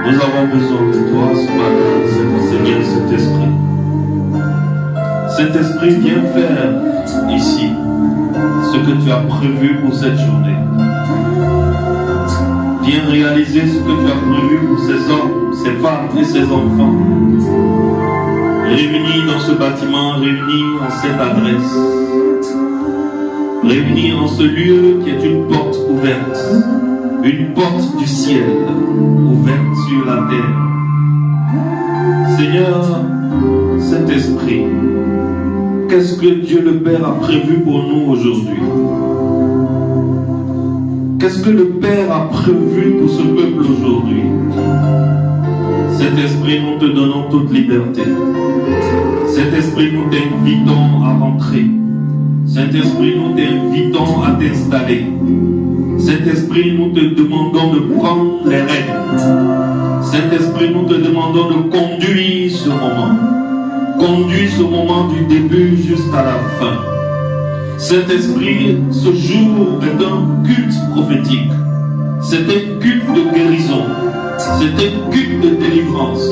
Nous avons besoin de toi ce matin, Seigneur Saint-Esprit. Saint-Esprit, viens faire ici ce que tu as prévu pour cette journée. Viens réaliser ce que tu as prévu pour ces hommes, ces femmes et ces enfants. Réunis dans ce bâtiment, réunis en cette adresse. Réunis en ce lieu qui est une porte ouverte. Une porte du ciel ouverte sur la terre. Seigneur, Saint-Esprit, qu'est-ce que Dieu le Père a prévu pour nous aujourd'hui? Qu'est-ce que le Père a prévu pour ce peuple aujourd'hui? Saint-Esprit, nous te donnons toute liberté. Saint-Esprit, nous t'invitons à rentrer. Saint-Esprit, nous t'invitons à t'installer. Saint-Esprit, nous te demandons de prendre les rênes. Saint-Esprit, nous te demandons de conduire ce moment. Conduire ce moment du début jusqu'à la fin. Saint-Esprit, ce jour est un culte prophétique. C'est un culte de guérison. C'est un culte de délivrance.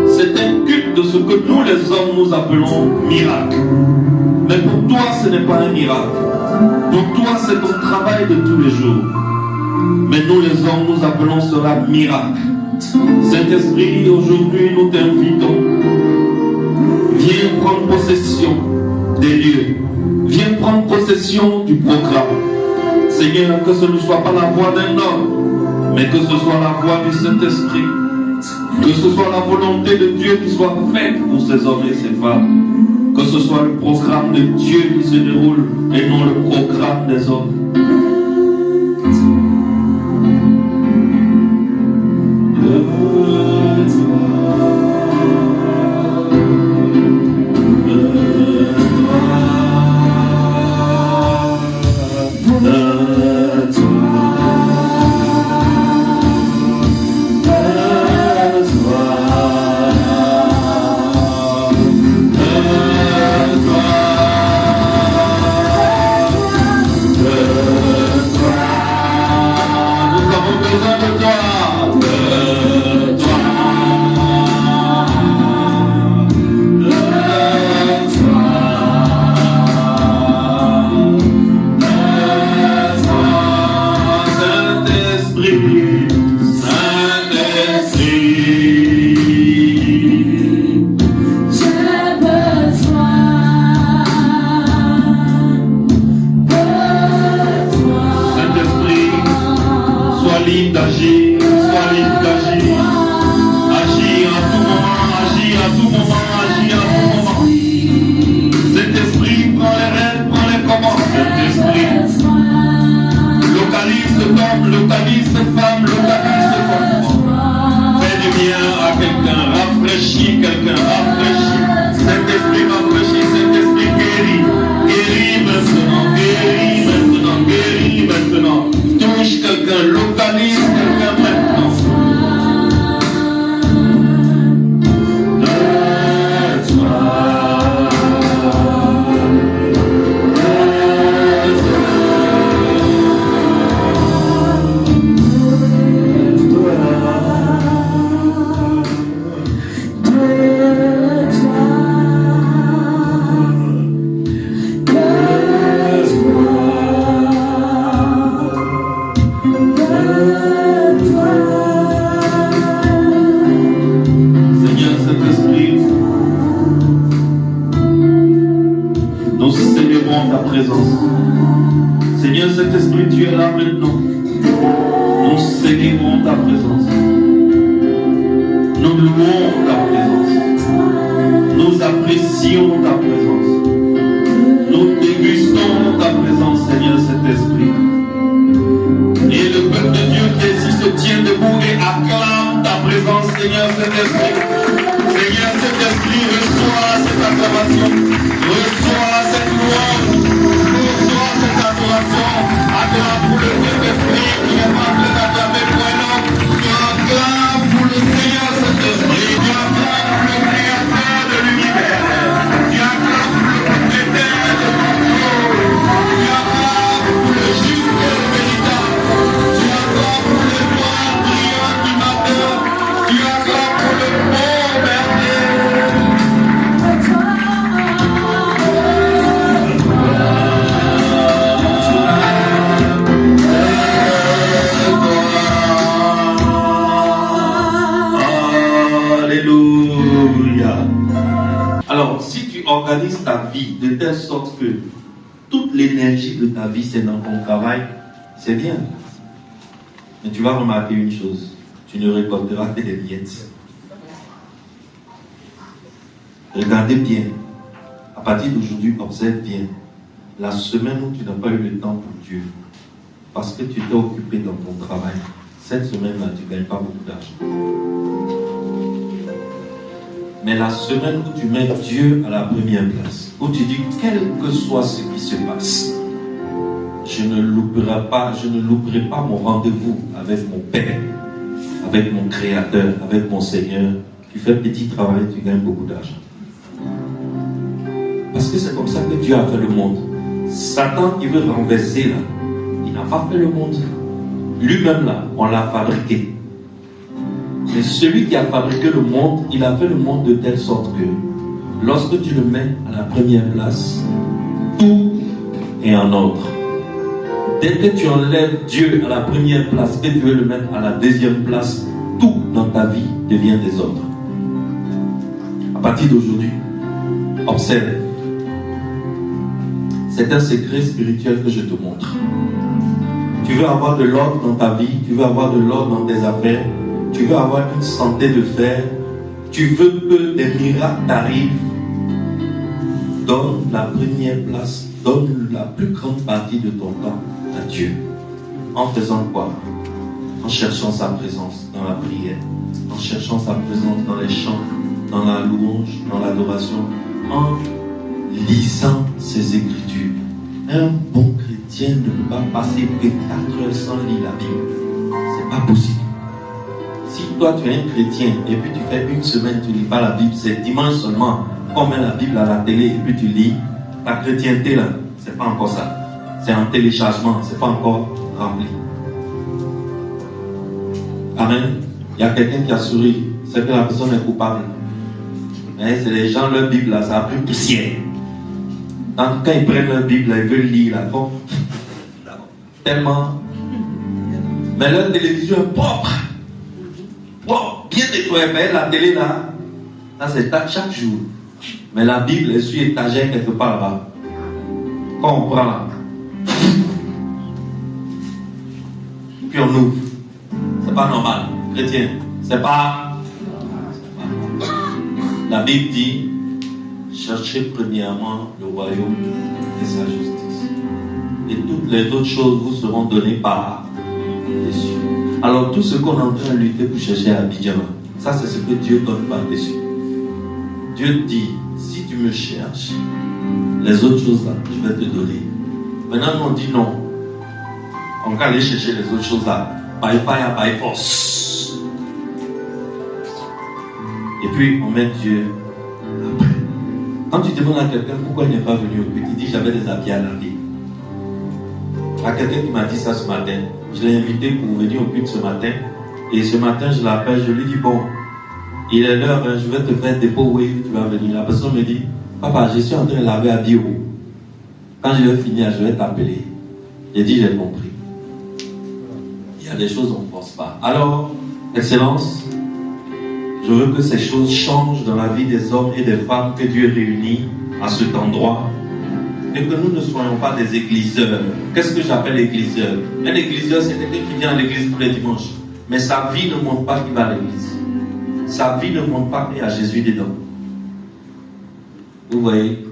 C'est un culte de ce que nous les hommes nous appelons miracle. Mais pour toi, ce n'est pas un miracle. Pour toi, c'est ton travail de tous les jours. Mais nous les hommes, nous appelons cela miracle. Saint-Esprit, aujourd'hui, nous t'invitons. Viens prendre possession des lieux. Viens prendre possession du programme. Seigneur, que ce ne soit pas la voix d'un homme, mais que ce soit la voix du Saint-Esprit. Que ce soit la volonté de Dieu qui soit faite pour ces hommes et ces femmes. Que ce soit le programme de Dieu qui se déroule et non le programme des hommes. célébrons ta présence. Nous louons ta présence. Nous apprécions ta présence. Nous dégustons ta présence, Seigneur Saint-Esprit. Et le peuple de Dieu qui est ici se tient debout et acclame ta présence, Seigneur Saint-Esprit. Seigneur Saint-Esprit, reçois cette acclamation, reçois cette louange, reçois cette adoration. Acclame pour le Saint-Esprit qui est en train d'acclamer pour un homme. Tu acclames pour le Seigneur Saint-Esprit. Tu acclames pour le Créateur de l'univers. Tu acclames pour le propriétaire de ton trône. Tu acclames pour le juste et le véritable. Tu acclames pour le noir brillant du matin. Tu acclames pour le bon berger. Alléluia. Alors, si tu organises ta vie de telle sorte que toute l'énergie de ta vie c'est dans ton travail, c'est bien. Mais tu vas remarquer une chose, tu ne récolteras que des miettes. Regardez bien. À partir d'aujourd'hui, observe bien. La semaine où tu n'as pas eu le temps pour Dieu, parce que tu t'es occupé dans ton travail, cette semaine-là, tu ne gagnes pas beaucoup d'argent. Mais la semaine où tu mets Dieu à la première place, où tu dis, quel que soit ce qui se passe, je ne louperai pas mon rendez-vous avec mon Père, avec mon Créateur, avec mon Seigneur. Tu fais petit travail, tu gagnes beaucoup d'argent. Parce que c'est comme ça que Dieu a fait le monde. Satan, il veut renverser là. Il n'a pas fait le monde. Lui-même là, on l'a fabriqué. Mais celui qui a fabriqué le monde, il a fait le monde de telle sorte que lorsque tu le mets à la première place, tout est en ordre. Dès que tu enlèves Dieu à la première place, que tu veux le mettre à la deuxième place, tout dans ta vie devient désordre. À partir d'aujourd'hui, observe. C'est un secret spirituel que je te montre. Tu veux avoir de l'ordre dans ta vie, tu veux avoir de l'ordre dans tes affaires, tu veux avoir une santé de fer, tu veux que des miracles t'arrivent, donne la première place, donne la plus grande partie de ton temps à Dieu. En faisant quoi? En cherchant sa présence dans la prière, en cherchant sa présence dans les chants, dans la louange, dans l'adoration, en lisant ses Écritures. Un bon chrétien ne peut pas passer que 4 heures sans lire la Bible. C'est pas possible. Si toi tu es un chrétien et puis tu fais une semaine tu ne lis pas la Bible, c'est dimanche seulement qu'on met la Bible à la télé et puis tu lis, ta chrétienté là, c'est pas encore ça. C'est en téléchargement, c'est pas encore rempli. Amen. Il y a quelqu'un qui a souri, c'est que la personne est coupable. Mais c'est les gens, leur Bible là, ça a pris poussière. Donc, quand ils prennent leur Bible là, ils veulent lire là, bon, tellement. Mais leur télévision est propre. Bon, bien nettoyée, mais la télé là, ça c'est chaque jour. Mais la Bible est sur étagère quelque part là-bas. Quand on prend là, puis on ouvre. C'est pas normal, chrétien. C'est pas. La Bible dit, cherchez premièrement le royaume et sa justice. Et toutes les autres choses vous seront données par dessus. Alors tout ce qu'on est en train de lutter pour chercher à Abidjan, ça c'est ce que Dieu donne par-dessus. Dieu dit, si tu me cherches, les autres choses là, je vais te donner. Maintenant on dit non. On va aller chercher les autres choses là, by fire, by force. Et puis on met Dieu après. Quand tu demandes à quelqu'un pourquoi il n'est pas venu au culte, il dit j'avais des habits à laver. Il y a quelqu'un qui m'a dit ça ce matin. Je l'ai invité pour venir au culte ce matin. Et ce matin, je l'appelle, je lui dis bon, il est l'heure, je vais te faire dépôt, oui, tu vas venir. La personne me dit, papa, je suis en train de laver à bio. Quand je vais finir, je vais t'appeler. J'ai dit, j'ai compris. Il y a des choses qu'on ne pense pas. Alors, Excellence, je veux que ces choses changent dans la vie des hommes et des femmes que Dieu réunit à cet endroit. Et que nous ne soyons pas des égliseurs. Qu'est-ce que j'appelle égliseur? Un égliseur, c'est quelqu'un qui vient à l'église tous les dimanches. Mais sa vie ne montre pas qu'il va à l'église. Sa vie ne montre pas qu'il y a Jésus dedans. Vous voyez?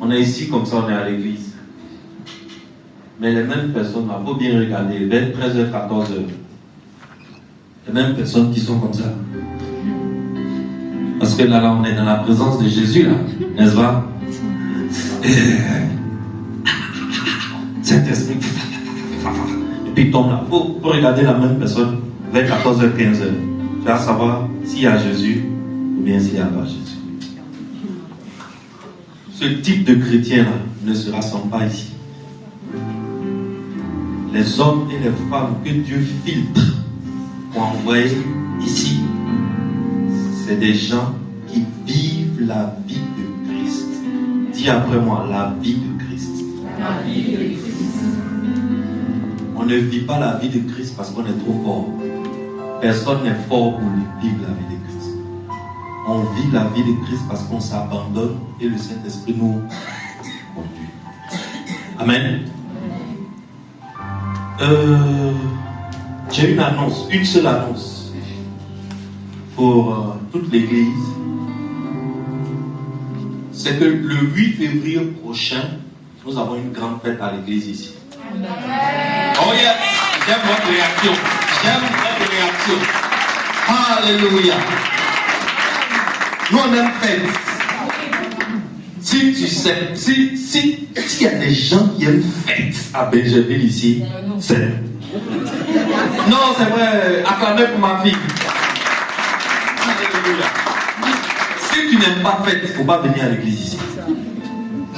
On est ici comme ça, on est à l'église. Mais les mêmes personnes, il faut bien regarder, vers 13h, 14h. Les mêmes personnes qui sont comme ça. Parce que là, on est dans la présence de Jésus, là, n'est-ce pas? Saint-Esprit. Et puis il tombe là. Il faut regarder la même personne vers 14h, 15h. Tu vas savoir s'il y a Jésus ou bien s'il n'y a pas Jésus. Ce type de chrétien-là ne se rassemble pas ici. Les hommes et les femmes que Dieu filtre pour envoyer ici, c'est des gens qui vivent la vie de Christ. Dis après moi, la vie de Christ. La vie de Christ. On ne vit pas la vie de Christ parce qu'on est trop fort. Personne n'est fort pour vivre la vie de Christ. On vit la vie de Christ parce qu'on s'abandonne et le Saint-Esprit nous conduit. Amen. J'ai une annonce, une seule annonce pour toute l'église. C'est que le 8 février prochain, nous avons une grande fête à l'église ici. Oh yes! J'aime votre réaction. J'aime votre réaction. Alléluia. Nous on aime fête. Si tu sais, s'il y a des gens qui aiment fête à Benjerville ici, c'est... Non, c'est vrai, acclamez pour ma fille. Alléluia. Si tu n'aimes pas fête, il ne faut pas venir à l'église ici.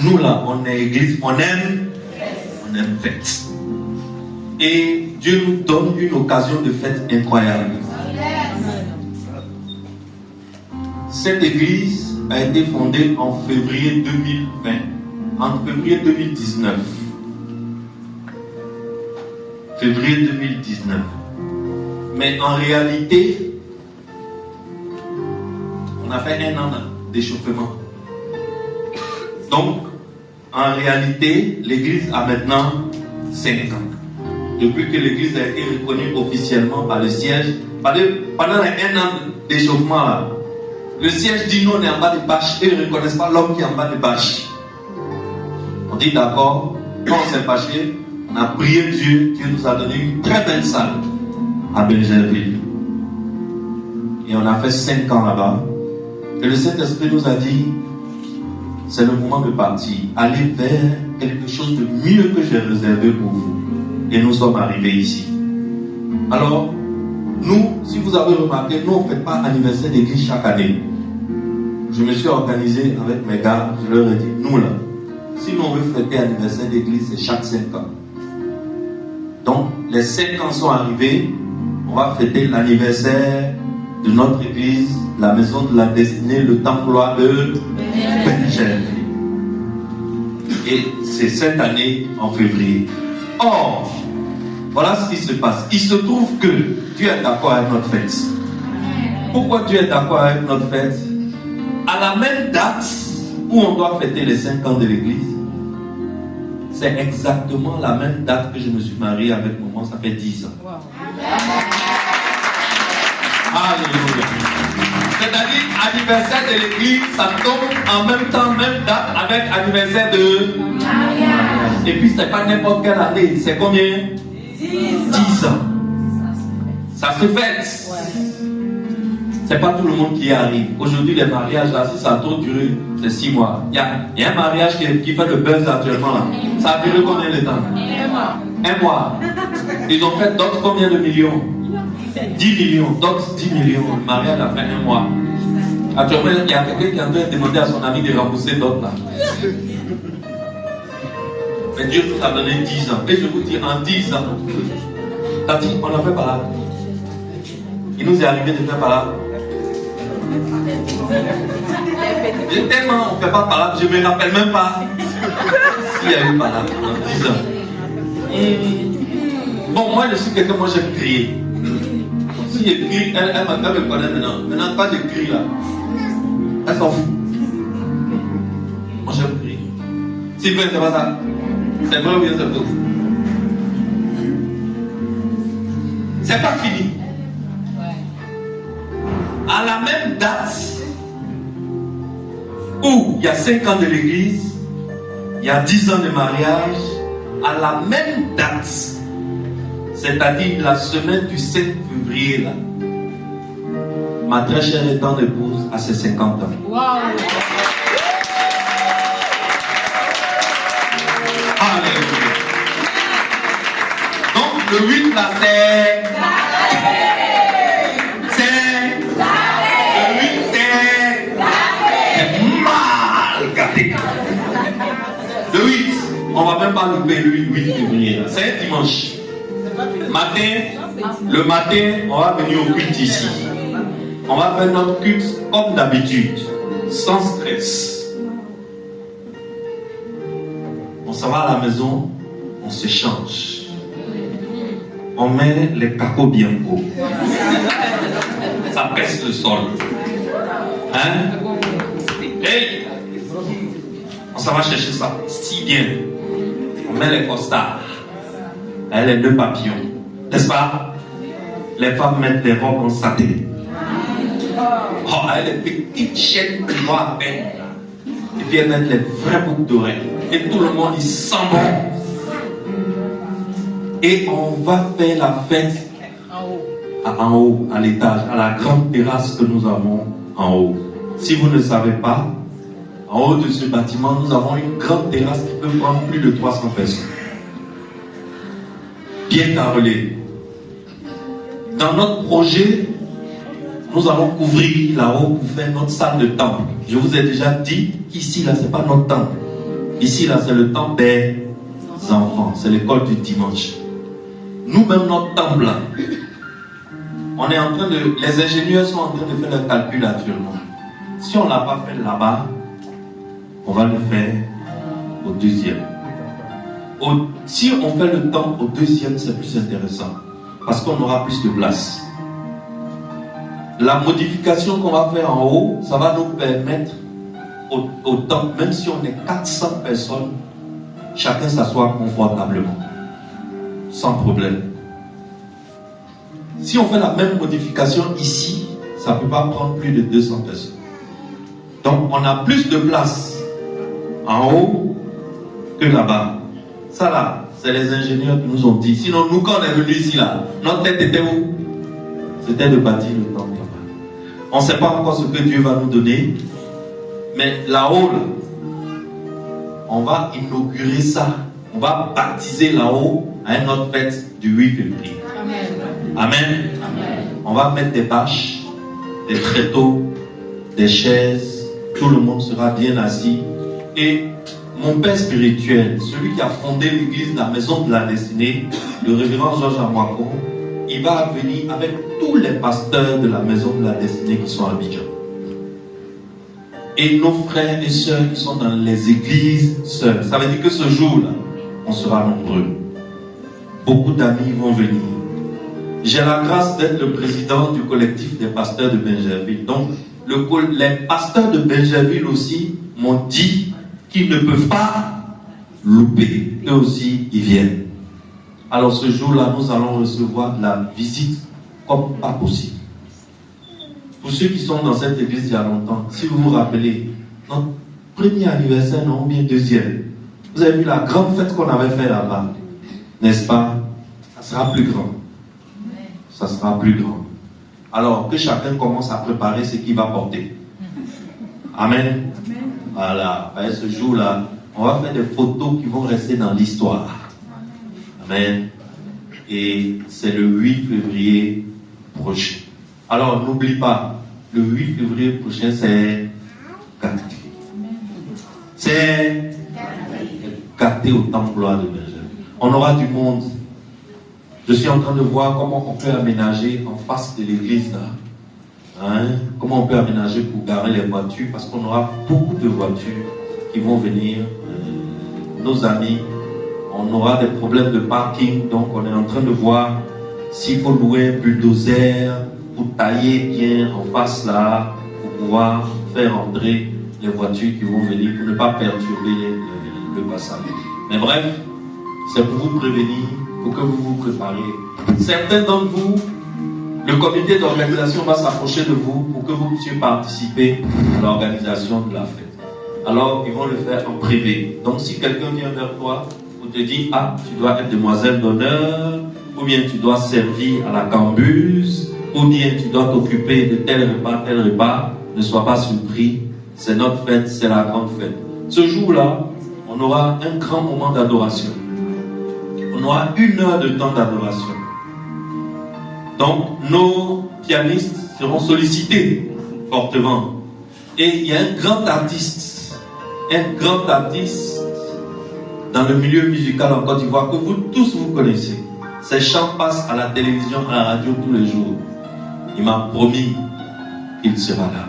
Nous là, on est église, on aime fête. Et Dieu nous donne une occasion de fête incroyable. Cette église a été fondée en février 2020, en février 2019. Février 2019. Mais en réalité, on a fait 1 an d'échauffement. Donc, en réalité, l'église a maintenant 5 ans. Depuis que l'église a été reconnue officiellement par le siège, pendant les 1 an d'échauffement là, le siège dit non, on est en bas des bâches et ils ne reconnaissent pas l'homme qui est en bas des bâches. On dit d'accord, quand on s'est fâché, on a prié Dieu, Dieu nous a donné une très belle salle à Benjerville. Et on a fait 5 ans là-bas. Et le Saint-Esprit nous a dit, c'est le moment de partir. Allez vers quelque chose de mieux que j'ai réservé pour vous. Et nous sommes arrivés ici. Alors, nous, si vous avez remarqué, nous on ne fait pas anniversaire d'église chaque année. Je me suis organisé avec mes gars, je leur ai dit, nous là, si nous on veut fêter anniversaire d'église, c'est chaque 5 ans. Donc, les 5 ans sont arrivés, on va fêter l'anniversaire de notre église, la maison de la destinée, le temple de Benjerville. Et c'est cette année en février. Or, voilà ce qui se passe. Il se trouve que Dieu est d'accord avec notre fête. Pourquoi Dieu est d'accord avec notre fête? À la même date où on doit fêter les 5 ans de l'église, c'est exactement la même date que je me suis marié avec maman, ça fait 10 ans. Wow. Alléluia. C'est-à-dire, anniversaire de l'église, ça tombe en même temps, même date avec anniversaire de mariage. Et puis, c'est pas n'importe quelle année, c'est combien? 10 ans. Ça se fête. C'est pas tout le monde qui y arrive. Aujourd'hui, les mariages, là, si ça a trop duré, c'est 6 mois. Il y a un mariage qui fait le buzz actuellement, là. Ça a duré combien de temps? 1 mois. Ils ont fait d'autres combien de millions? 10 millions. D'autres 10 millions. Le mariage a fait 1 mois. Actuellement, il y a quelqu'un qui est en train de demander à son ami de rembourser d'autres, là. Mais Dieu nous a donné 10 ans. Et je vous dis, en 10 ans, t'as dit, on l'a fait par là. Il nous est arrivé de faire par là. Tellement on ne fait pas par là, je ne me rappelle même pas s'il y a eu par là en 10 ans. Bon, moi je suis quelqu'un, moi j'aime crier. Si je crie, elle me connaît maintenant. Maintenant, quand je crie là, elle s'en fout. Moi j'aime crier. C'est vrai, c'est pas ça. C'est vrai ou bien c'est faux? C'est pas fini. À la même date où il y a 5 ans de l'église, il y a 10 ans de mariage, à la même date, c'est-à-dire la semaine du 7 février, là, ma très chère et tendre épouse a ses 50 ans. Wow. Alléluia. Donc le 8 là, le 8 c'est mal gâté. Le 8, on va même pas louper le 8 février. C'est un dimanche. Le matin, on va venir au culte ici. On va faire notre culte comme d'habitude, sans stress. On s'en va à la maison, on se change. On met les cacos bianco. Ça pèse le sol. Hein? Hey! On s'en va chercher ça si bien. On met les costards. Les 2 papillons. N'est-ce pas? Les femmes mettent les robes en satin. Oh, les petites chaînes qui vont à peine. Et puis elles mettent les vraies boucles d'oreilles. Et tout le monde il sent bon. Et on va faire la fête en haut, à l'étage, à la grande terrasse que nous avons en haut. Si vous ne savez pas, en haut de ce bâtiment, nous avons une grande terrasse qui peut prendre plus de 300 personnes. Bien carrelée. Dans notre projet, nous allons couvrir là-haut pour faire notre salle de temple. Je vous ai déjà dit qu'ici, là, ce n'est pas notre temple. Ici, là, c'est le temple des enfants. C'est l'école du dimanche. Nous-mêmes, notre temple, là, on est en train de... Les ingénieurs sont en train de faire le calcul actuellement. Si on ne l'a pas fait là-bas, on va le faire au deuxième. Si on fait le temple au deuxième, c'est plus intéressant. Parce qu'on aura plus de place. La modification qu'on va faire en haut, ça va nous permettre au temple, même si on est 400 personnes, chacun s'assoit confortablement. Sans problème. Si on fait la même modification ici, ça ne peut pas prendre plus de 200 personnes. Donc on a plus de place en haut que là-bas. Ça là, c'est les ingénieurs qui nous ont dit. Sinon, nous, quand on est venu ici, là, notre tête était où? C'était de bâtir le temple là-bas. On ne sait pas encore ce que Dieu va nous donner. Mais là-haut, là, on va inaugurer ça. On va baptiser là-haut à une autre fête du 8 février. Amen. Amen. Amen. On va mettre des bâches, des tréteaux, des chaises. Tout le monde sera bien assis. Et mon père spirituel, celui qui a fondé l'église de la Maison de la Destinée, le révérend Georges Amouako, il va venir avec tous les pasteurs de la Maison de la Destinée qui sont à Abidjan. Et nos frères et sœurs qui sont dans les églises sœurs. Ça veut dire que ce jour-là, on sera nombreux. Beaucoup d'amis vont venir. J'ai la grâce d'être le président du collectif des pasteurs de Bingerville. Donc, les pasteurs de Bingerville aussi m'ont dit qu'ils ne peuvent pas louper. Eux aussi, ils viennent. Alors ce jour-là, nous allons recevoir de la visite comme pas possible. Pour ceux qui sont dans cette église il y a longtemps, si vous vous rappelez, notre premier anniversaire, non, ou bien deuxième, vous avez vu la grande fête qu'on avait fait là-bas, n'est-ce pas? Ça sera plus grand. Ça sera plus grand. Alors que chacun commence à préparer ce qu'il va porter. Amen. Voilà, ce jour-là, on va faire des photos qui vont rester dans l'histoire. Amen. Et c'est le 8 février prochain. Alors n'oublie pas, le 8 février prochain, c'est gâté. C'est gâté au temple gloire de Benjamin. On aura du monde. Je suis en train de voir comment on peut aménager en face de l'église là. Hein? Comment on peut aménager pour garer les voitures, parce qu'on aura beaucoup de voitures qui vont venir, nos amis. On aura des problèmes de parking, donc on est en train de voir s'il faut louer un bulldozer pour tailler bien en face là, pour pouvoir faire entrer les voitures qui vont venir, pour ne pas perturber le passage. Mais bref, c'est pour vous prévenir pour que vous vous prépariez. Certains d'entre vous, le comité d'organisation va s'approcher de vous pour que vous puissiez participer à l'organisation de la fête. Alors, ils vont le faire en privé. Donc, si quelqu'un vient vers toi pour te dire, ah, tu dois être demoiselle d'honneur, ou bien tu dois servir à la cambuse, ou bien tu dois t'occuper de tel repas, ne sois pas surpris. C'est notre fête, c'est la grande fête. Ce jour-là, on aura un grand moment d'adoration. On aura 1 heure de temps d'adoration. Donc, nos pianistes seront sollicités fortement. Et il y a un grand artiste dans le milieu musical en Côte d'Ivoire que vous tous vous connaissez. Ses chants passent à la télévision, à la radio tous les jours. Il m'a promis qu'il sera là.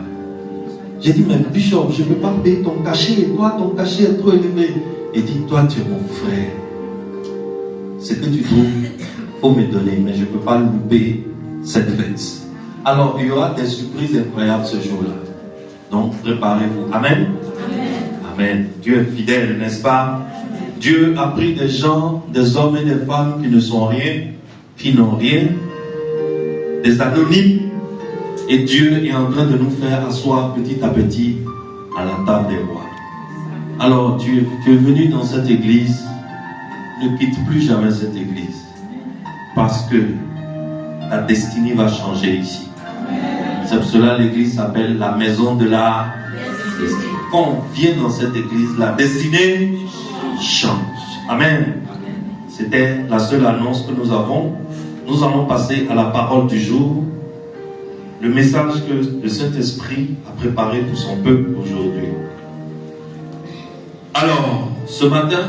J'ai dit, mais Bishop, je ne peux pas payer ton cachet, et toi, ton cachet est trop élevé. Il dit, toi, tu es mon frère. Ce que tu trouves, il faut me donner, mais je ne peux pas louper cette fête. Alors, il y aura des surprises incroyables ce jour-là. Donc, préparez-vous. Amen. Amen. Dieu est fidèle, n'est-ce pas? Dieu a pris des gens, des hommes et des femmes qui ne sont rien, qui n'ont rien, des anonymes, et Dieu est en train de nous faire asseoir petit à petit à la table des rois. Alors, tu es venu dans cette église, ne quitte plus jamais cette église, parce que ta destinée va changer ici. C'est pour cela que l'église s'appelle la maison de la destinée. Quand on vient dans cette église, la destinée change. Amen. C'était la seule annonce que nous avons. Nous allons passer à la parole du jour. Le message que le Saint-Esprit a préparé pour son peuple aujourd'hui. Alors, ce matin,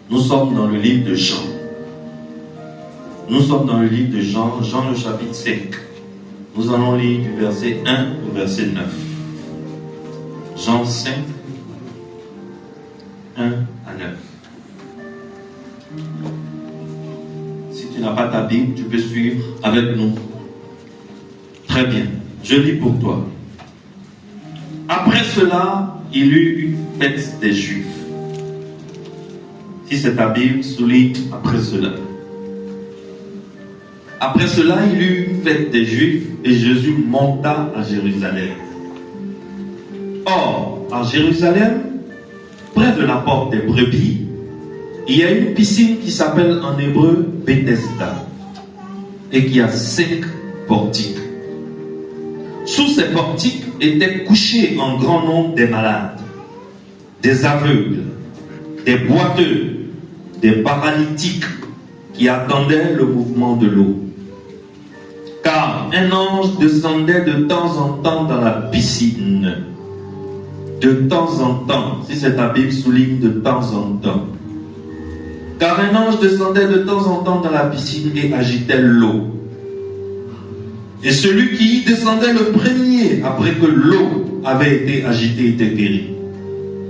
nous sommes dans le livre de Jean. Nous sommes dans le livre de Jean, Jean le chapitre 5. Nous allons lire du verset 1 au verset 9. Jean 5, 1 à 9. Si tu n'as pas ta Bible, tu peux suivre avec nous. Très bien. Je lis pour toi. Après cela, il eut une fête des Juifs. Si c'est ta Bible, souligne après cela. Après cela, il eut une fête des Juifs et Jésus monta à Jérusalem. Or, à Jérusalem, près de la porte des brebis, il y a une piscine qui s'appelle en hébreu Bethesda et qui a 5 portiques. Sous ces portiques étaient couchés en grand nombre des malades, des aveugles, des boiteux, des paralytiques qui attendaient le mouvement de l'eau. Car un ange descendait de temps en temps dans la piscine. De temps en temps, si c'est ta Bible, souligne de temps en temps. Car un ange descendait de temps en temps dans la piscine et agitait l'eau. Et celui qui y descendait le premier, après que l'eau avait été agitée, était guéri.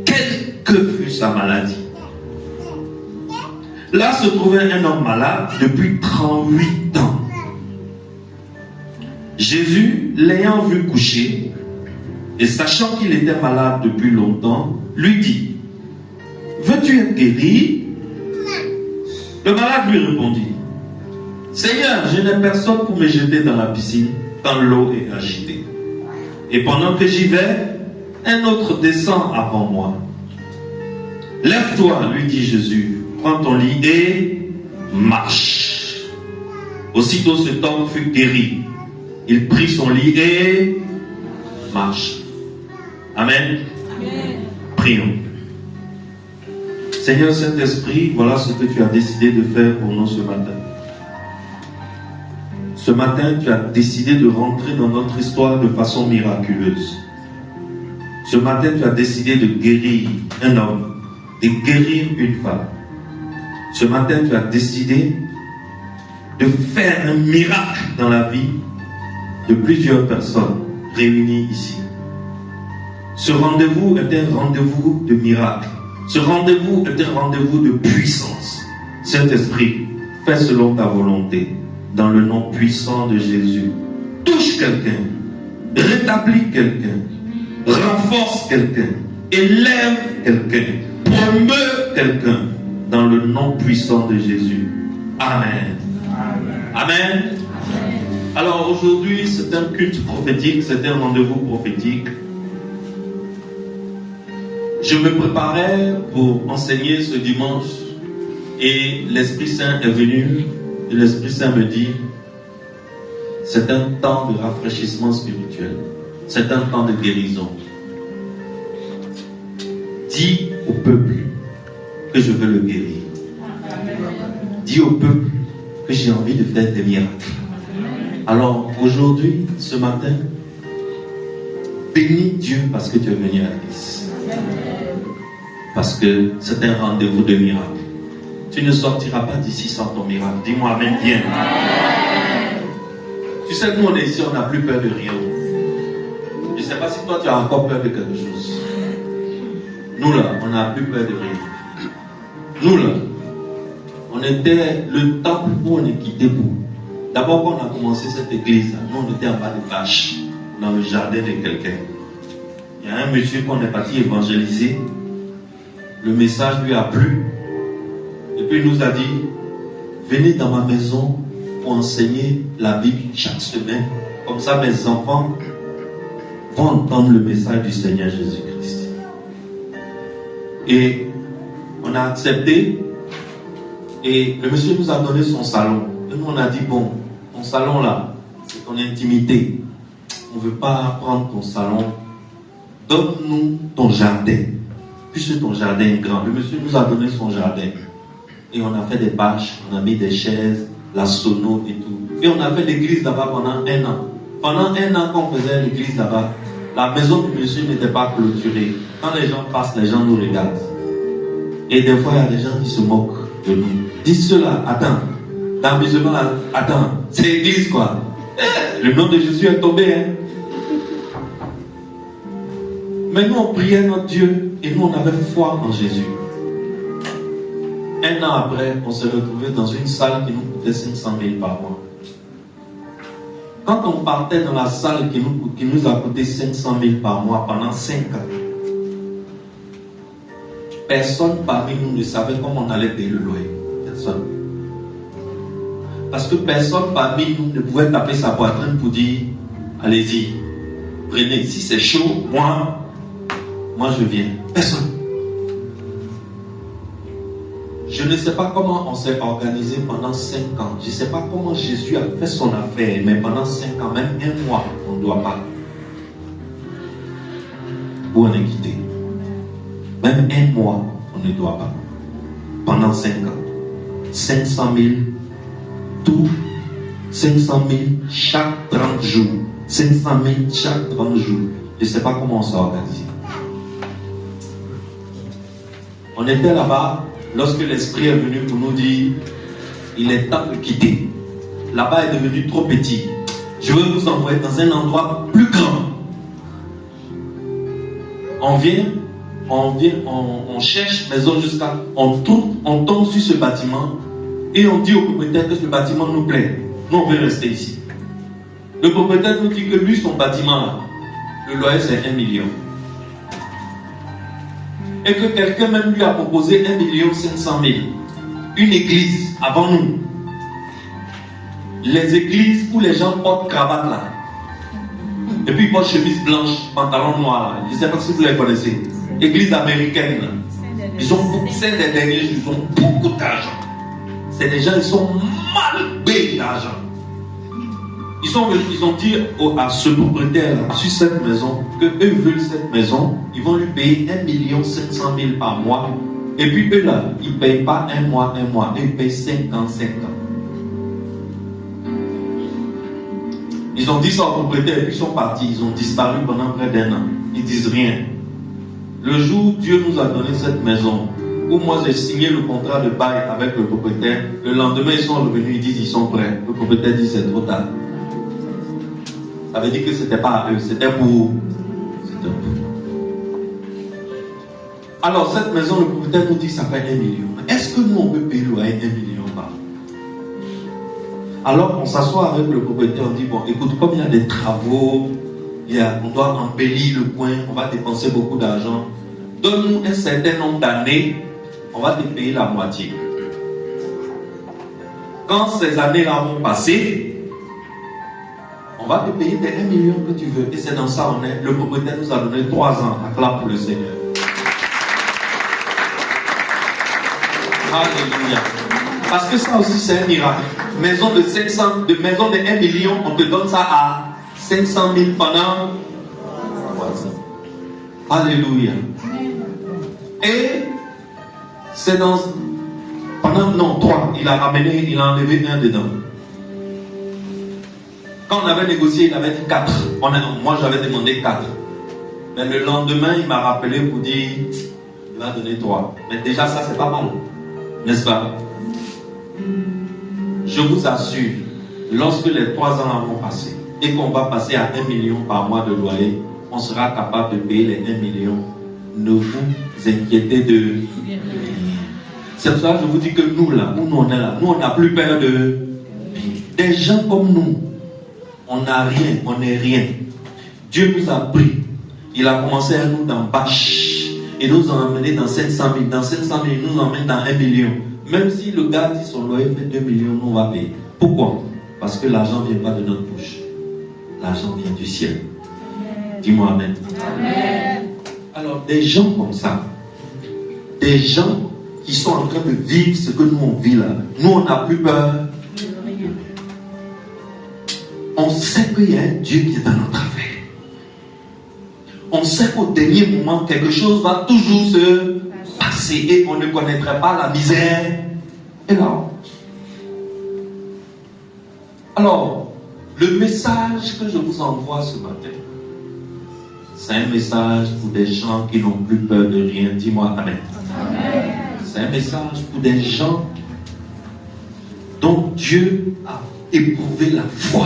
Quelle que fût sa maladie. Là se trouvait un homme malade depuis 38 ans. Jésus, l'ayant vu coucher, et sachant qu'il était malade depuis longtemps, lui dit, « Veux-tu être guéri ?» Le malade lui répondit, « Seigneur, je n'ai personne pour me jeter dans la piscine quand l'eau est agitée. Et pendant que j'y vais, un autre descend avant moi. Lève-toi, lui dit Jésus, prends ton lit et marche. » Aussitôt cet homme fut guéri. Il prit son lit et marche. Amen. Amen. Prions. Seigneur Saint-Esprit, voilà ce que tu as décidé de faire pour nous ce matin. Ce matin, tu as décidé de rentrer dans notre histoire de façon miraculeuse. Ce matin, tu as décidé de guérir un homme, de guérir une femme. Ce matin, tu as décidé de faire un miracle dans la vie de plusieurs personnes réunies ici. Ce rendez-vous est un rendez-vous de miracle. Ce rendez-vous est un rendez-vous de puissance. Saint-Esprit, fais selon ta volonté, dans le nom puissant de Jésus. Touche quelqu'un, rétablis quelqu'un, renforce quelqu'un, élève quelqu'un, promeut quelqu'un dans le nom puissant de Jésus. Amen. Amen. Alors aujourd'hui, c'est un culte prophétique, c'est un rendez-vous prophétique. Je me préparais pour enseigner ce dimanche et l'Esprit Saint est venu et l'Esprit Saint me dit, c'est un temps de rafraîchissement spirituel, c'est un temps de guérison. Dis au peuple que je veux le guérir. Dis au peuple que j'ai envie de faire des miracles. Alors aujourd'hui, ce matin, bénis Dieu parce que tu es venu à l'église. Parce que c'est un rendez-vous de miracles. Tu ne sortiras pas d'ici sans ton miracle. Dis-moi amen bien. Tu sais, nous on est ici, on n'a plus peur de rien. Je ne sais pas si toi tu as encore peur de quelque chose. Nous là, on n'a plus peur de rien. Nous là, on était le temple où on est quitté pour. D'abord quand on a commencé cette église, nous on était en bas de vaches, dans le jardin de quelqu'un. Il y a un monsieur qu'on est parti évangéliser. Le message lui a plu. Et puis il nous a dit, venez dans ma maison pour enseigner la Bible chaque semaine. Comme ça mes enfants vont entendre le message du Seigneur Jésus-Christ. Et on a accepté. Et le monsieur nous a donné son salon. Et nous on a dit, bon, ton salon là, c'est ton intimité. On ne veut pas prendre ton salon. Donne-nous ton jardin. Puisque ton jardin est grand. Le monsieur nous a donné son jardin. Et on a fait des bâches, on a mis des chaises, la sono et tout. Et on a fait l'église là-bas pendant 1 an. Pendant 1 an qu'on faisait l'église là-bas, la maison du monsieur n'était pas clôturée. Quand les gens passent, les gens nous regardent. Et des fois, il y a des gens qui se moquent de nous. Dis cela, attends. Dans le musulman, attends, c'est l'église quoi. Le nom de Jésus est tombé. Hein? Mais nous, on priait notre Dieu et nous, on avait foi en Jésus. 1 an après, on s'est retrouvé dans une salle qui nous coûtait 500 000 par mois. Quand on partait dans la salle qui nous a coûté 500 000 par mois pendant 5 ans, personne parmi nous ne savait comment on allait payer le loyer. Personne. Parce que personne parmi nous ne pouvait taper sa poitrine pour dire, allez-y, prenez, si c'est chaud, moi je viens. Personne. Je ne sais pas comment on s'est organisé pendant 5 ans. Je ne sais pas comment Jésus a fait son affaire, mais pendant 5 ans, même 1 mois, on ne doit pas. Où on est quitté. Même 1 mois, on ne doit pas. Pendant 5 ans. 500 000, tout, 500 000 chaque 30 jours. 500 000 chaque 30 jours. Je ne sais pas comment on s'est organisé. On était là-bas. Lorsque l'Esprit est venu pour nous dire, il est temps de quitter. Là-bas est devenu trop petit. Je veux vous envoyer dans un endroit plus grand. On cherche maison jusqu'à... On tombe sur ce bâtiment et on dit au propriétaire que ce bâtiment nous plaît. Nous, on veut rester ici. Le propriétaire nous dit que lui, son bâtiment, le loyer, c'est 1 million. Et que quelqu'un même lui a proposé 1 500 000. Une église avant nous. Les églises où les gens portent cravate là. Et puis ils portent chemise blanche, pantalon noir. Je ne sais pas si vous les connaissez. Église américaine. C'est des derniers, ils ont beaucoup d'argent. C'est des gens, ils sont mal payés d'argent. Ils ont dit à ce propriétaire sur cette maison qu'eux veulent cette maison, ils vont lui payer 1 500 000 par mois. Et puis eux là, ils ne payent pas 1 mois, ils payent 5 ans. Ils ont dit ça au propriétaire et puis ils sont partis, ils ont disparu pendant près d'1 an. Ils disent rien. Le jour où Dieu nous a donné cette maison, où moi j'ai signé le contrat de bail avec le propriétaire, le lendemain ils sont revenus, ils disent ils sont prêts. Le propriétaire dit c'est trop tard. Ça veut dire que c'était pas à eux, c'était pour. Alors cette maison, le propriétaire nous dit que ça fait 1 million. Est-ce que nous on peut payer le loyer 1 million par an? Alors on s'assoit avec le propriétaire, on dit bon écoute, comme il y a des travaux, on doit embellir le coin, on va dépenser beaucoup d'argent. Donne-nous un certain nombre d'années on va te payer la moitié. Quand ces années-là vont passer, on va te payer tes 1 million que tu veux. Et c'est dans ça on est. Le propriétaire nous a donné 3 ans. Acclame pour le Seigneur. Alléluia. Parce que ça aussi c'est un miracle. Maison de 500, de maison de 1 million, on te donne ça à 500 000 pendant 3 ans. Alléluia. Et c'est dans pendant non 3, il a enlevé 1 dedans. Quand on avait négocié, il avait dit 4. Moi j'avais demandé 4. Mais le lendemain, il m'a rappelé pour dire il va donner 3. Mais déjà ça c'est pas mal. N'est-ce pas? Je vous assure, lorsque les 3 ans vont passer et qu'on va passer à 1 million par mois de loyer, on sera capable de payer les 1 million. Ne vous inquiétez de rien. C'est pour ça que je vous dis que nous là, où nous on est là, nous on n'a plus peur de des gens comme nous. On n'a rien, on n'est rien. Dieu nous a pris. Il a commencé à nous dans bâche. Et nous a emmené dans 500 000. Dans 500 000, il nous emmène dans 1 million. Même si le gars dit son loyer fait 2 millions, nous on va payer. Pourquoi? Parce que l'argent ne vient pas de notre bouche. L'argent vient du ciel. Dis-moi amen. Amen. Alors, des gens comme ça, des gens qui sont en train de vivre ce que nous on vit là, nous on n'a plus peur. On sait qu'il y a un Dieu qui est dans notre affaire. On sait qu'au dernier moment, quelque chose va toujours se passer et on ne connaîtrait pas la misère et la honte. Alors, le message que je vous envoie ce matin, c'est un message pour des gens qui n'ont plus peur de rien. Dis-moi amen. Amen. C'est un message pour des gens dont Dieu a éprouvé la foi.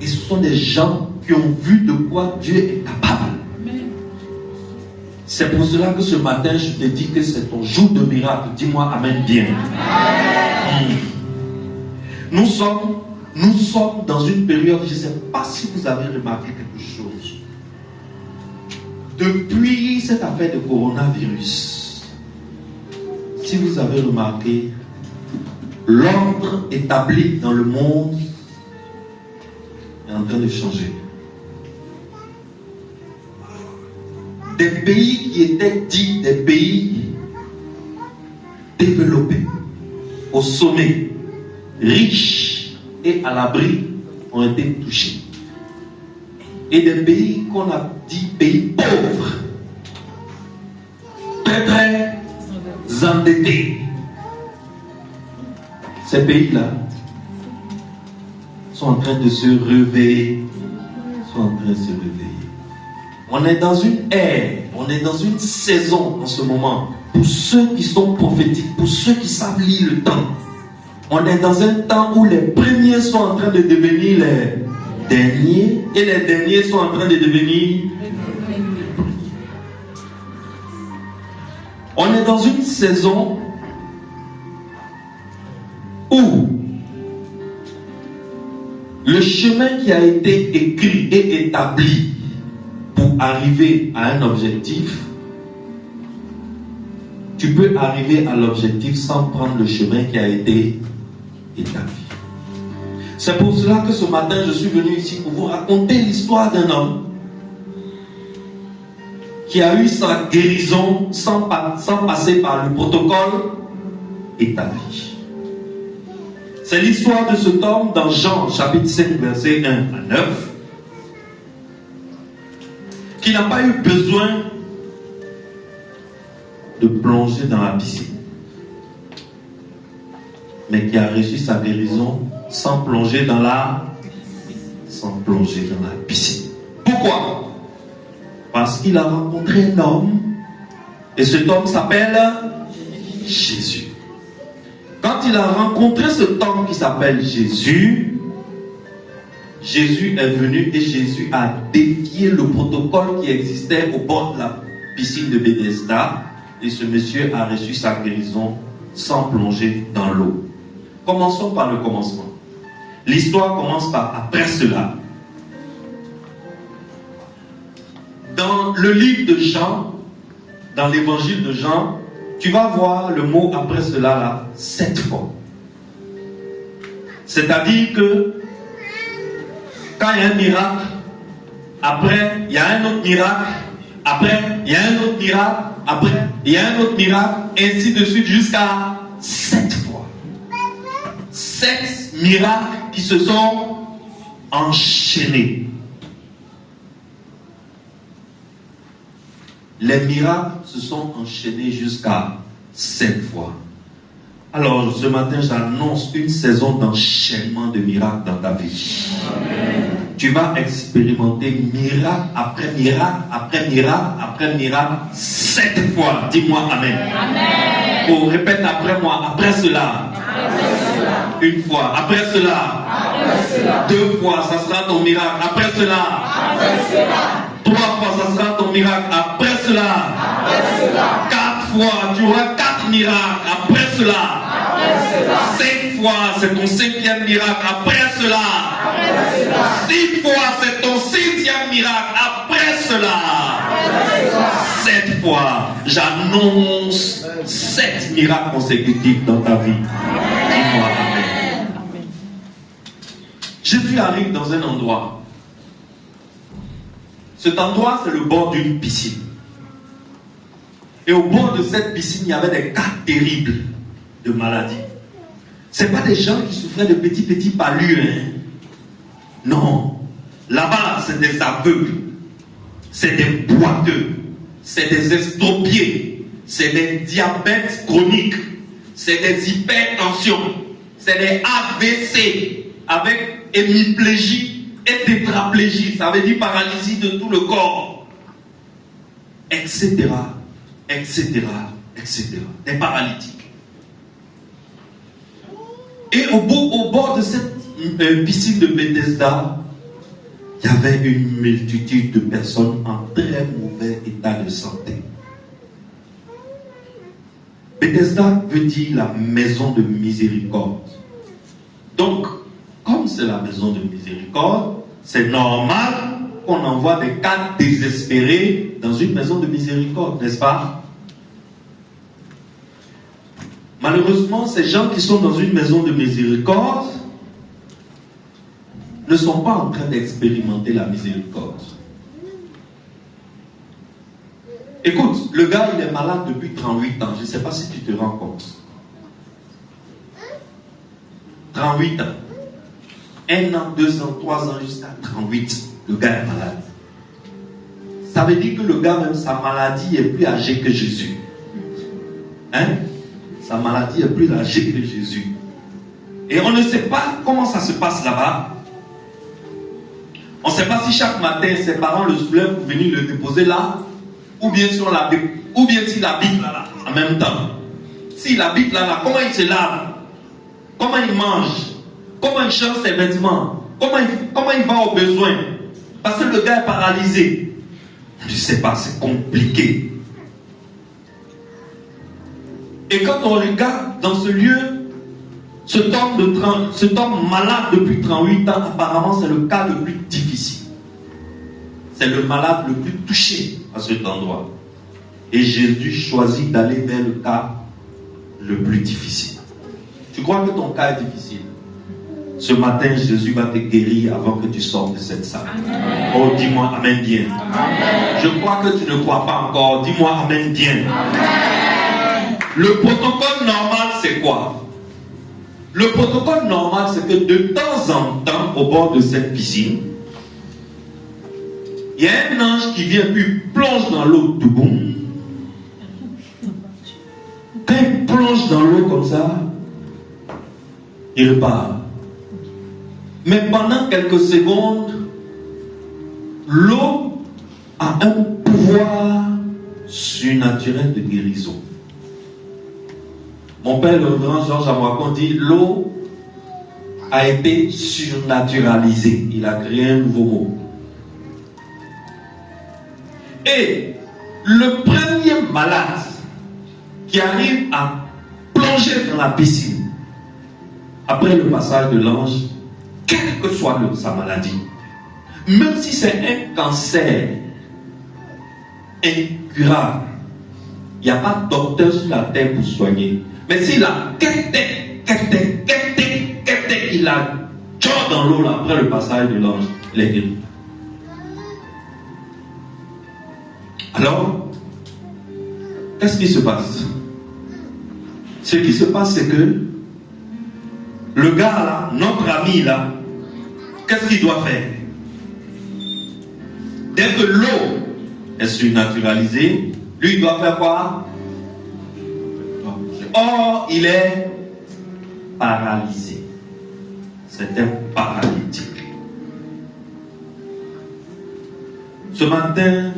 Et ce sont des gens qui ont vu de quoi Dieu est capable. C'est pour cela que ce matin, je te dis que c'est ton jour de miracle. Dis-moi amen bien. Amen. Nous sommes dans une période, je ne sais pas si vous avez remarqué quelque chose. Depuis cette affaire de coronavirus, si vous avez remarqué, l'ordre établi dans le monde est en train de changer. Des pays qui étaient dits des pays développés, au sommet, riches et à l'abri, ont été touchés. Et des pays qu'on a dit pays pauvres, très très endettés. Ces pays-là sont en train de se réveiller. On est dans une ère, on est dans une saison en ce moment. Pour ceux qui sont prophétiques, pour ceux qui savent lire le temps, on est dans un temps où les premiers sont en train de devenir les derniers et les derniers sont en train de devenir. On est dans une saison où le chemin qui a été écrit et établi pour arriver à un objectif, tu peux arriver à l'objectif sans prendre le chemin qui a été établi. C'est pour cela que ce matin, je suis venu ici pour vous raconter l'histoire d'un homme qui a eu sa guérison sans passer par le protocole établi. C'est l'histoire de cet homme dans Jean chapitre 5 verset 1 à 9 qui n'a pas eu besoin de plonger dans la piscine, mais qui a reçu sa guérison sans plonger dans la piscine. Pourquoi? Parce qu'il a rencontré un homme et cet homme s'appelle Jésus. Quand il a rencontré cet homme qui s'appelle Jésus, Jésus est venu et Jésus a défié le protocole qui existait au bord de la piscine de Bethesda et ce monsieur a reçu sa guérison sans plonger dans l'eau. Commençons par le commencement. L'histoire commence par après cela. Dans le livre de Jean, dans l'évangile de Jean, tu vas voir le mot après cela là 7 fois. C'est-à-dire que quand il y a un miracle, après il y a un autre miracle, après il y a un autre miracle, après il y a un autre miracle, ainsi de suite jusqu'à 7 fois. 7 miracles qui se sont enchaînés. Les miracles se sont enchaînés jusqu'à 7 fois. Alors ce matin, j'annonce une saison d'enchaînement de miracles dans ta vie. Amen. Tu vas expérimenter miracle après miracle, après miracle, après miracle, 7 fois. Dis-moi Amen. Amen. Oh, répète après moi, après cela. Une fois, après cela. 2 fois, ça sera ton miracle. Après cela. 3 fois, ça sera ton miracle. Après cela. 4 fois, tu auras 4 miracles. Après cela. 5 fois, c'est ton 5e miracle. Après cela. 6 fois, c'est ton 6e miracle. Après cela. 7 fois, j'annonce 7 miracles consécutifs dans ta vie. Dis-moi Amen. Jésus arrive dans un endroit. Cet endroit, c'est le bord d'une piscine. Et au bord de cette piscine, il y avait des cas terribles de maladies. Ce n'est pas des gens qui souffraient de petits palus. Hein? Non. Là-bas, c'est des aveugles. C'est des boiteux. C'est des estropiés. C'est des diabètes chroniques. C'est des hypertensions. C'est des AVC avec hémiplégie et tétraplégie. Ça veut dire paralysie de tout le corps. Etc. Etc. Etc. Des paralytiques. Et au bord de cette piscine de Bethesda, il y avait une multitude de personnes en très mauvais état de santé. Bethesda veut dire la maison de miséricorde. Donc, comme c'est la maison de miséricorde, c'est normal qu'on envoie des cas désespérés dans une maison de miséricorde, n'est-ce pas? Malheureusement, ces gens qui sont dans une maison de miséricorde ne sont pas en train d'expérimenter la miséricorde. Écoute, le gars, il est malade depuis 38 ans. Je ne sais pas si tu te rends compte. 38 ans. 1 an, 2 ans, 3 ans, jusqu'à 38. Le gars est malade. Ça veut dire que le gars, même sa maladie est plus âgée que Jésus. Hein? Sa maladie est plus âgée que Jésus. Et on ne sait pas comment ça se passe là-bas. On ne sait pas si chaque matin ses parents le soulèvent pour venir le déposer là, ou bien s'il habite là, en même temps. S'il habite là, comment il se lave? Comment il mange? Comment il change ses vêtements? Comment il va aux besoins? Parce que le gars est paralysé. Je ne sais pas, c'est compliqué. Et quand on regarde dans ce lieu, cet homme malade depuis 38 ans, apparemment c'est le cas le plus difficile. C'est le malade le plus touché à cet endroit. Et Jésus choisit d'aller vers le cas le plus difficile. Tu crois que ton cas est difficile? Ce matin, Jésus va te guérir avant que tu sortes de cette salle. Amen. Oh, dis-moi Amen bien. Amen. Je crois que tu ne crois pas encore. Dis-moi Amen bien. Amen. Le protocole normal, c'est quoi? Le protocole normal, c'est que de temps en temps, au bord de cette piscine, il y a un ange qui vient puis plonge dans l'eau tout boum. Quand il plonge dans l'eau comme ça, il repart. Mais pendant quelques secondes, l'eau a un pouvoir surnaturel de guérison. Mon père, le grand Georges Amouakon, dit l'eau a été surnaturalisée. Il a créé un nouveau mot. Et le premier malade qui arrive à plonger dans la piscine, après le passage de l'ange, quelle que soit sa maladie, même si c'est un cancer incurable, Il n'y a pas de docteur sur la terre pour soigner. Mais s'il a il a genre dans l'eau là, après le passage de l'ange, il est guéri. Alors, qu'est-ce qui se passe? Ce qui se passe, c'est que le gars là, notre ami là, qu'est-ce qu'il doit faire? Dès que l'eau est surnaturalisée, lui il doit faire quoi? Or, il est paralysé. C'est un paralytique. Ce matin,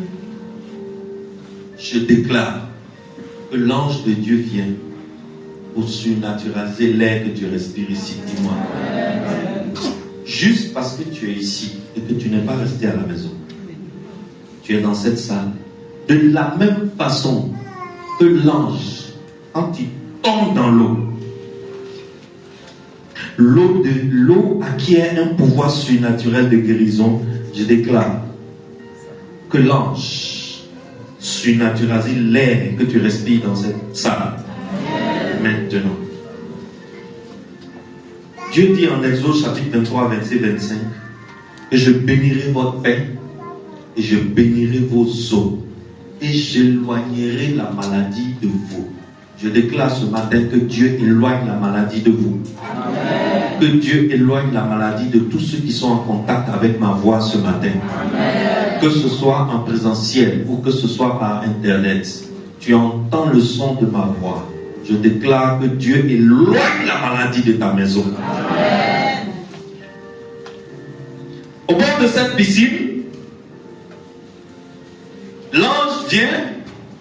je déclare que l'ange de Dieu vient pour surnaturaliser l'air que tu respires ici. Dis-moi. Juste parce que tu es ici et que tu n'es pas resté à la maison. Tu es dans cette salle. De la même façon que l'ange, quand il tombe dans l'eau, l'eau acquiert un pouvoir surnaturel de guérison. Je déclare que l'ange surnaturalise l'air que tu respires dans cette salle. Maintenant. Dieu dit en Exode chapitre 23, verset 25 que je bénirai votre pain et je bénirai vos os et j'éloignerai la maladie de vous. Je déclare ce matin que Dieu éloigne la maladie de vous. Amen. Que Dieu éloigne la maladie de tous ceux qui sont en contact avec ma voix ce matin. Amen. Que ce soit en présentiel ou que ce soit par internet. Tu entends le son de ma voix. Je déclare que Dieu éloigne la maladie de ta maison. Amen. Au bord de cette piscine, l'ange vient,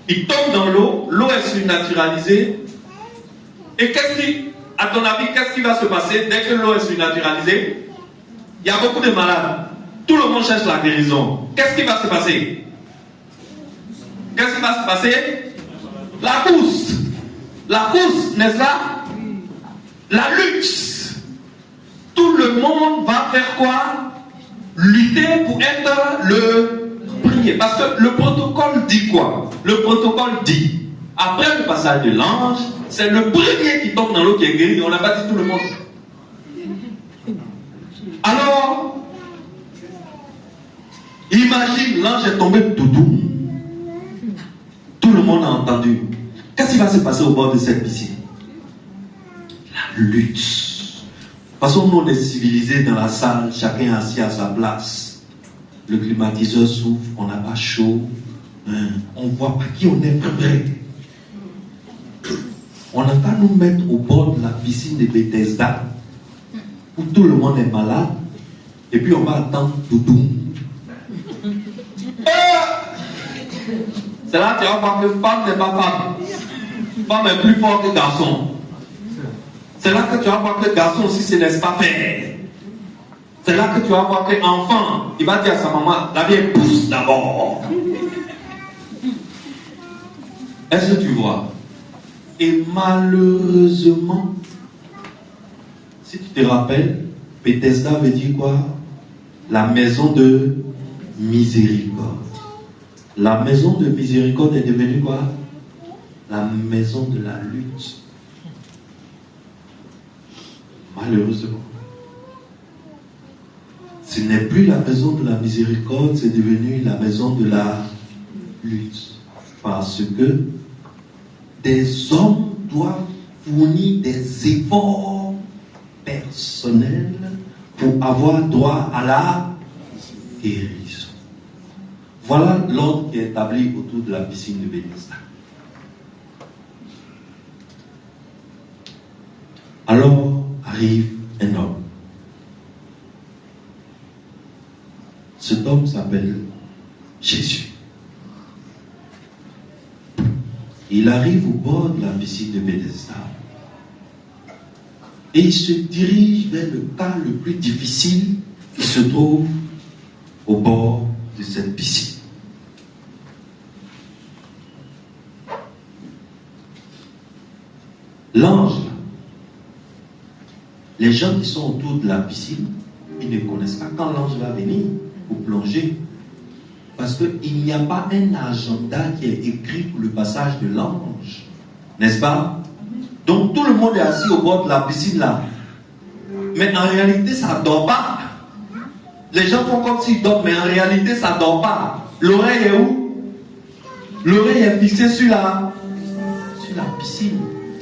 il tombe dans l'eau, l'eau est surnaturalisée. Et à ton avis, qu'est-ce qui va se passer dès que l'eau est surnaturalisée? Il y a beaucoup de malades. Tout le monde cherche la guérison. Qu'est-ce qui va se passer? Qu'est-ce qui va se passer? La course. La course, n'est-ce pas? La lutte. Tout le monde va faire quoi? Lutter pour être le premier. Parce que le protocole dit quoi? Le protocole dit, après le passage de l'ange, c'est le premier qui tombe dans l'eau qui est guéri. On n'a pas dit tout le monde. Alors, imagine, l'ange est tombé tout doux. Tout le monde a entendu. Qu'est-ce qui va se passer au bord de cette piscine? La lutte. De toute façon, nous on est civilisés dans la salle, chacun assis à sa place. Le climatiseur souffle, on n'a pas chaud. On voit pas qui on est prêt. On n'a qu'à nous mettre au bord de la piscine de Bethesda, où tout le monde est malade, et puis on va attendre Doudou. C'est là que tu vas voir que femme n'est pas femme. Femme est plus fort que garçon. C'est là que tu vas voir que garçon aussi se laisse pas faire. C'est là que tu vas voir que enfant, il va dire à sa maman, la vieille pousse d'abord. Est-ce que tu vois? Et malheureusement, si tu te rappelles, Bethesda veut dire quoi? La maison de miséricorde. La maison de miséricorde est devenue quoi? La maison de la lutte. Malheureusement. Ce n'est plus la maison de la miséricorde, c'est devenu la maison de la lutte. Parce que des hommes doivent fournir des efforts personnels pour avoir droit à la guérison. Voilà l'ordre qui est établi autour de la piscine de Bethesda. Alors arrive un homme. Cet homme s'appelle Jésus. Il arrive au bord de la piscine de Bethesda et il se dirige vers le cas le plus difficile qui se trouve au bord de cette piscine. L'ange, les gens qui sont autour de la piscine, ils ne connaissent pas quand l'ange va venir pour plonger. Parce qu'il n'y a pas un agenda qui est écrit pour le passage de l'ange. N'est-ce pas? Donc tout le monde est assis au bord de la piscine là. Mais en réalité, ça ne dort pas. Les gens font comme s'ils dorment, mais en réalité, ça ne dort pas. L'oreille est où? L'oreille est fixée sur la piscine.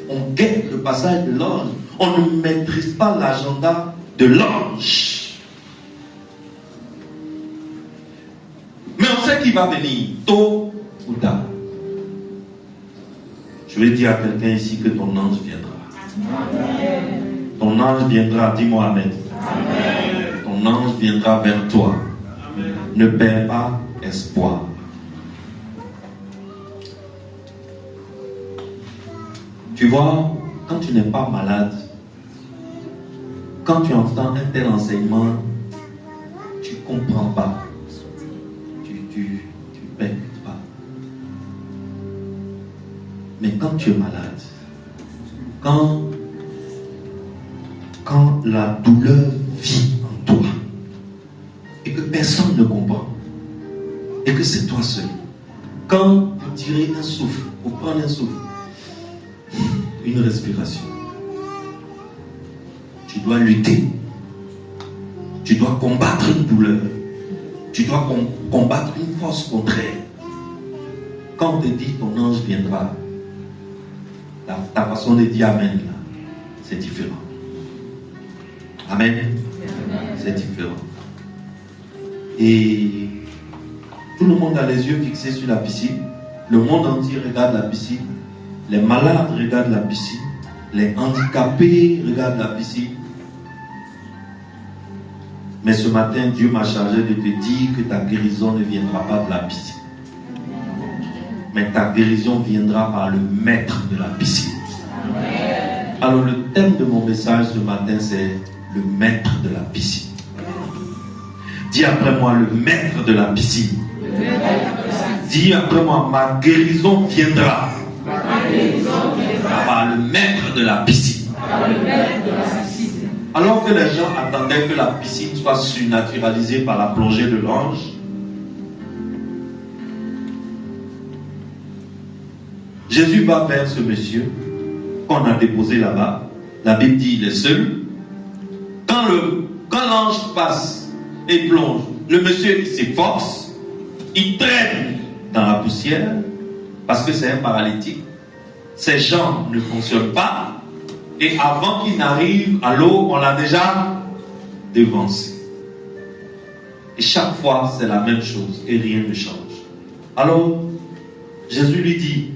On guette le passage de l'ange. On ne maîtrise pas l'agenda de l'ange. Mais on sait qu'il va venir, tôt ou tard. Je vais dire à quelqu'un ici que ton ange viendra. Amen. Ton ange viendra, dis-moi Amen. Amen. Ton ange viendra vers toi. Amen. Ne perds pas espoir. Tu vois, quand tu n'es pas malade, quand tu entends un tel enseignement, tu ne comprends pas. Tu perds pas. Mais quand tu es malade, quand la douleur vit en toi, et que personne ne comprend, et que c'est toi seul, quand pour tirer un souffle, pour prendre un souffle, une respiration, tu dois lutter, tu dois combattre une douleur, tu dois combattre une force contraire. Quand on te dit ton ange viendra, ta façon de dire Amen, là, c'est différent. Amen. C'est différent. Et tout le monde a les yeux fixés sur la piscine. Le monde entier regarde la piscine. Les malades regardent la piscine. Les handicapés regardent la piscine. Mais ce matin, Dieu m'a chargé de te dire que ta guérison ne viendra pas de la piscine. Mais ta guérison viendra par le maître de la piscine. Alors le thème de mon message ce matin, c'est le maître de la piscine. Dis après moi, le maître de la piscine. Dis après moi, ma guérison viendra par le maître de la piscine. Alors que les gens attendaient que la piscine soit surnaturalisée par la plongée de l'ange, Jésus va vers ce monsieur qu'on a déposé là-bas. La Bible dit il est seul. Quand l'ange passe et plonge, le monsieur il s'efforce, il traîne dans la poussière parce que c'est un paralytique. Ses jambes ne fonctionnent pas et avant qu'il n'arrive à l'eau, on l'a déjà devancé. Et chaque fois, c'est la même chose et rien ne change. Alors, Jésus lui dit,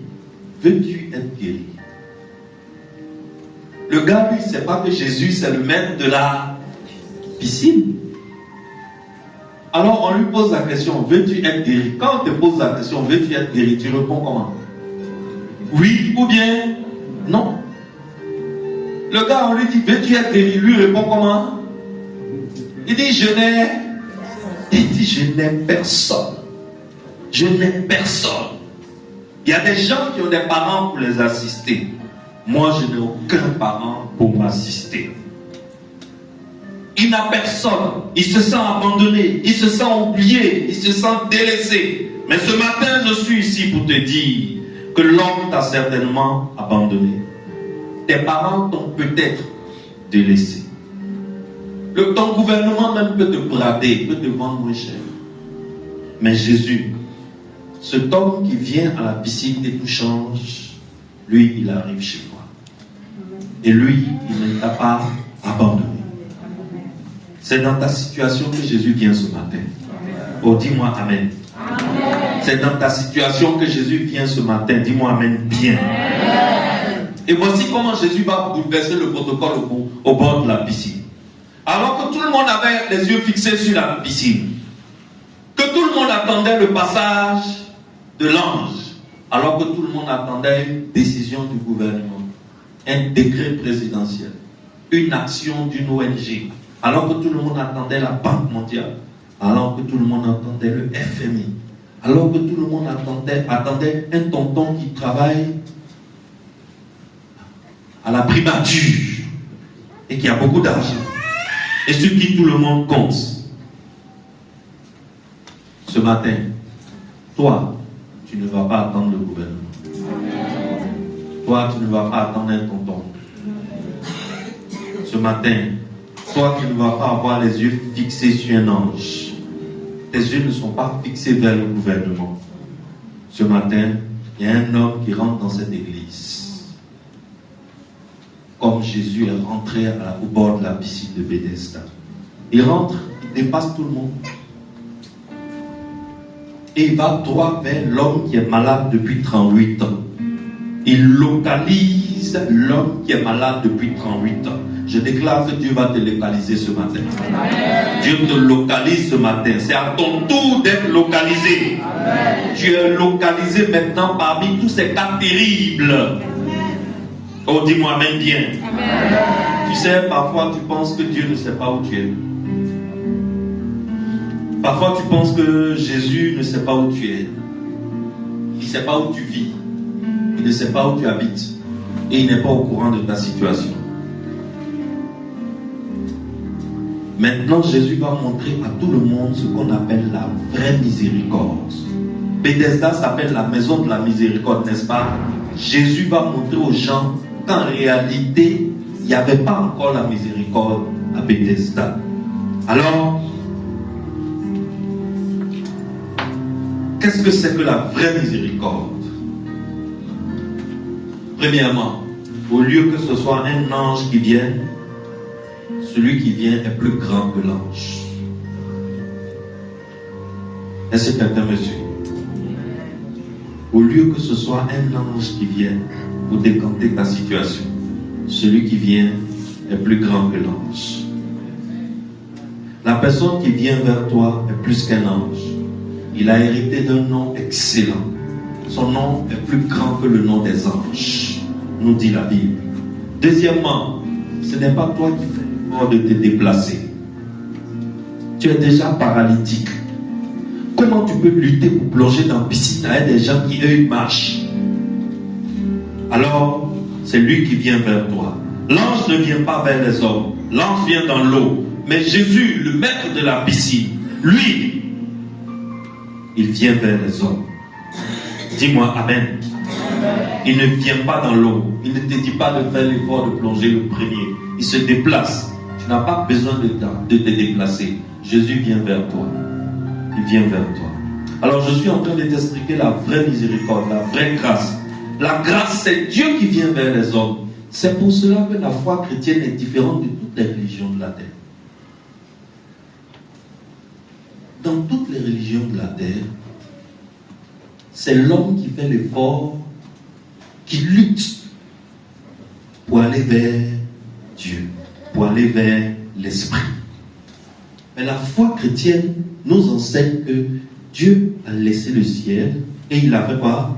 veux-tu être guéri? Le gars, lui, ne sait pas que Jésus, c'est le maître de la piscine. Alors, on lui pose la question, veux-tu être guéri? Quand on te pose la question, veux-tu être guéri? Tu réponds comment? Oui ou bien non? Le gars, on lui dit, veux-tu être guéri? Lui répond comment? Il dit, je n'ai personne. Je n'ai personne. Il y a des gens qui ont des parents pour les assister. Moi, je n'ai aucun parent pour m'assister. Il n'a personne. Il se sent abandonné. Il se sent oublié. Il se sent délaissé. Mais ce matin, je suis ici pour te dire que l'homme t'a certainement abandonné. Tes parents t'ont peut-être délaissé. Ton gouvernement même peut te brader, peut te vendre moins cher. Mais Jésus, cet homme qui vient à la piscine et tout change, lui, il arrive chez toi. Et lui, il ne t'a pas abandonné. C'est dans ta situation que Jésus vient ce matin. Oh, dis-moi Amen. C'est dans ta situation que Jésus vient ce matin. Dis-moi Amen bien. Et voici comment Jésus va bouleverser le protocole au bord de la piscine. Alors que tout le monde avait les yeux fixés sur la piscine, que tout le monde attendait le passage de l'ange, alors que tout le monde attendait une décision du gouvernement, un décret présidentiel, une action d'une ONG, alors que tout le monde attendait la Banque mondiale, alors que tout le monde attendait le FMI, alors que tout le monde attendait un tonton qui travaille à la primature et qui a beaucoup d'argent et sur qui tout le monde compte. Ce matin, toi, tu ne vas pas attendre le gouvernement. Toi, tu ne vas pas attendre un tonton. Ce matin, toi qui ne vas pas avoir les yeux fixés sur un ange, tes yeux ne sont pas fixés vers le gouvernement. Ce matin, il y a un homme qui rentre dans cette église. Comme Jésus est rentré au bord de la piscine de Bethesda. Il rentre, il dépasse tout le monde. Et il va droit vers l'homme qui est malade depuis 38 ans. Il localise l'homme qui est malade depuis 38 ans. Je déclare que Dieu va te localiser ce matin. Amen. Dieu te localise ce matin. C'est à ton tour d'être localisé. Amen. Tu es localisé maintenant parmi tous ces cas terribles. Amen. Oh, dis-moi Amen bien. Amen. Tu sais, parfois tu penses que Dieu ne sait pas où tu es. Parfois tu penses que Jésus ne sait pas où tu es. Il ne sait pas où tu vis. Il ne sait pas où tu habites. Et il n'est pas au courant de ta situation. Maintenant, Jésus va montrer à tout le monde ce qu'on appelle la vraie miséricorde. Bethesda s'appelle la maison de la miséricorde, n'est-ce pas? Jésus va montrer aux gens qu'en réalité, il n'y avait pas encore la miséricorde à Bethesda. Alors, qu'est-ce que c'est que la vraie miséricorde? Premièrement, au lieu que ce soit un ange qui vienne, celui qui vient est plus grand que l'ange. Est-ce que quelqu'un me suit? Au lieu que ce soit un ange qui vienne pour décanter ta situation, celui qui vient est plus grand que l'ange. La personne qui vient vers toi est plus qu'un ange. Il a hérité d'un nom excellent. Son nom est plus grand que le nom des anges, nous dit la Bible. Deuxièmement, ce n'est pas toi qui fais l'effort de te déplacer. Tu es déjà paralytique. Comment tu peux lutter pour plonger dans la piscine avec des gens qui, eux, marchent? Alors, c'est lui qui vient vers toi. L'ange ne vient pas vers les hommes. L'ange vient dans l'eau. Mais Jésus, le maître de la piscine, lui, il vient vers les hommes. Dis-moi Amen. Il ne vient pas dans l'eau. Il ne te dit pas de faire l'effort de plonger le premier. Il se déplace. Tu n'as pas besoin de te déplacer. Jésus vient vers toi. Il vient vers toi. Alors je suis en train de t'expliquer la vraie miséricorde, la vraie grâce. La grâce, c'est Dieu qui vient vers les hommes. C'est pour cela que la foi chrétienne est différente de toutes les religions de la terre. Dans toutes les religions de la terre, c'est l'homme qui fait l'effort, qui lutte pour aller vers Dieu, pour aller vers l'Esprit. Mais la foi chrétienne nous enseigne que Dieu a laissé le ciel et il a fait quoi?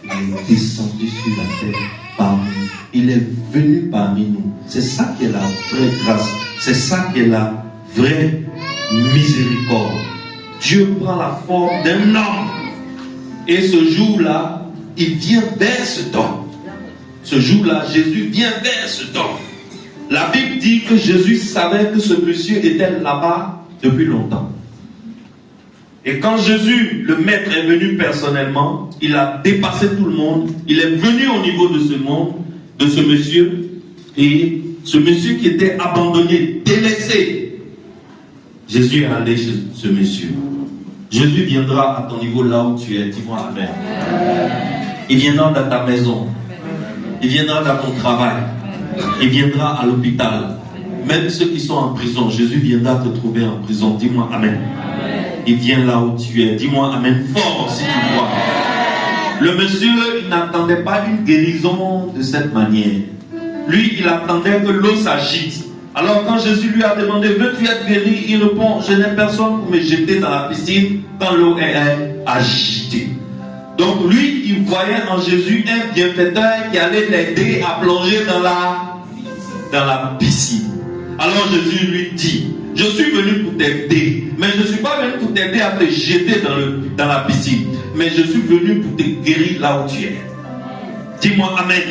Il est descendu sur la terre parmi nous. Il est venu parmi nous. C'est ça qui est la vraie grâce. C'est ça qui est la vraie miséricorde. Dieu prend la forme d'un homme. Et ce jour-là, il vient vers cet homme. Ce jour-là, Jésus vient vers cet homme. La Bible dit que Jésus savait que ce monsieur était là-bas depuis longtemps. Et quand Jésus, le maître, est venu personnellement, il a dépassé tout le monde. Il est venu au niveau de ce monde, de ce monsieur. Et ce monsieur qui était abandonné, délaissé, Jésus est allé chez ce monsieur. Jésus viendra à ton niveau là où tu es. Dis-moi Amen. Il viendra dans ta maison. Il viendra dans ton travail. Il viendra à l'hôpital. Même ceux qui sont en prison, Jésus viendra te trouver en prison. Dis-moi Amen. Il vient là où tu es. Dis-moi Amen fort si tu vois. Le monsieur, il n'attendait pas une guérison de cette manière. Lui, il attendait que l'eau s'agite. Alors quand Jésus lui a demandé, veux-tu être guéri? Il répond, je n'ai personne pour me jeter dans la piscine quand l'eau est agitée. Donc lui, il voyait en Jésus un bienfaiteur qui allait l'aider à plonger dans la piscine. Alors Jésus lui dit, je suis venu pour t'aider, mais je ne suis pas venu pour t'aider à te jeter dans la piscine, mais je suis venu pour te guérir là où tu es. Dis-moi Amen.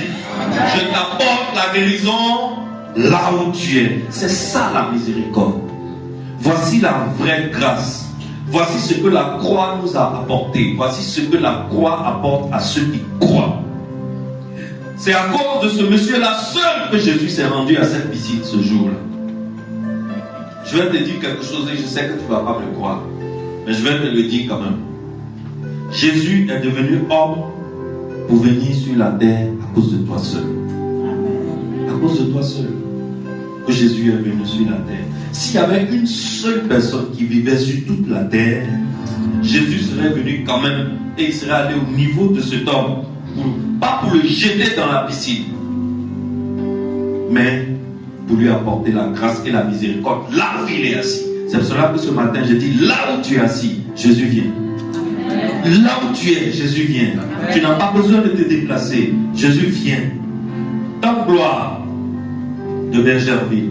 Je t'apporte la guérison là où tu es. C'est ça la miséricorde. Voici la vraie grâce. Voici ce que la croix nous a apporté. Voici ce que la croix apporte à ceux qui croient. C'est à cause de ce monsieur-là seul que Jésus s'est rendu à cette piscine ce jour-là. Je vais te dire quelque chose et je sais que tu ne vas pas me croire. Mais je vais te le dire quand même. Jésus est devenu homme pour venir sur la terre à cause de toi seul. À cause de toi seul que Jésus est venu sur la terre. S'il y avait une seule personne qui vivait sur toute la terre, Jésus serait venu quand même et il serait allé au niveau de cet homme. Pas pour le jeter dans la piscine, mais pour lui apporter la grâce et la miséricorde là où il est assis. C'est pour cela que ce matin je dis, là où tu es assis, Jésus vient. Là où tu es, Jésus vient. Tu n'as pas besoin de te déplacer. Jésus vient. Dans gloire de Bergerville,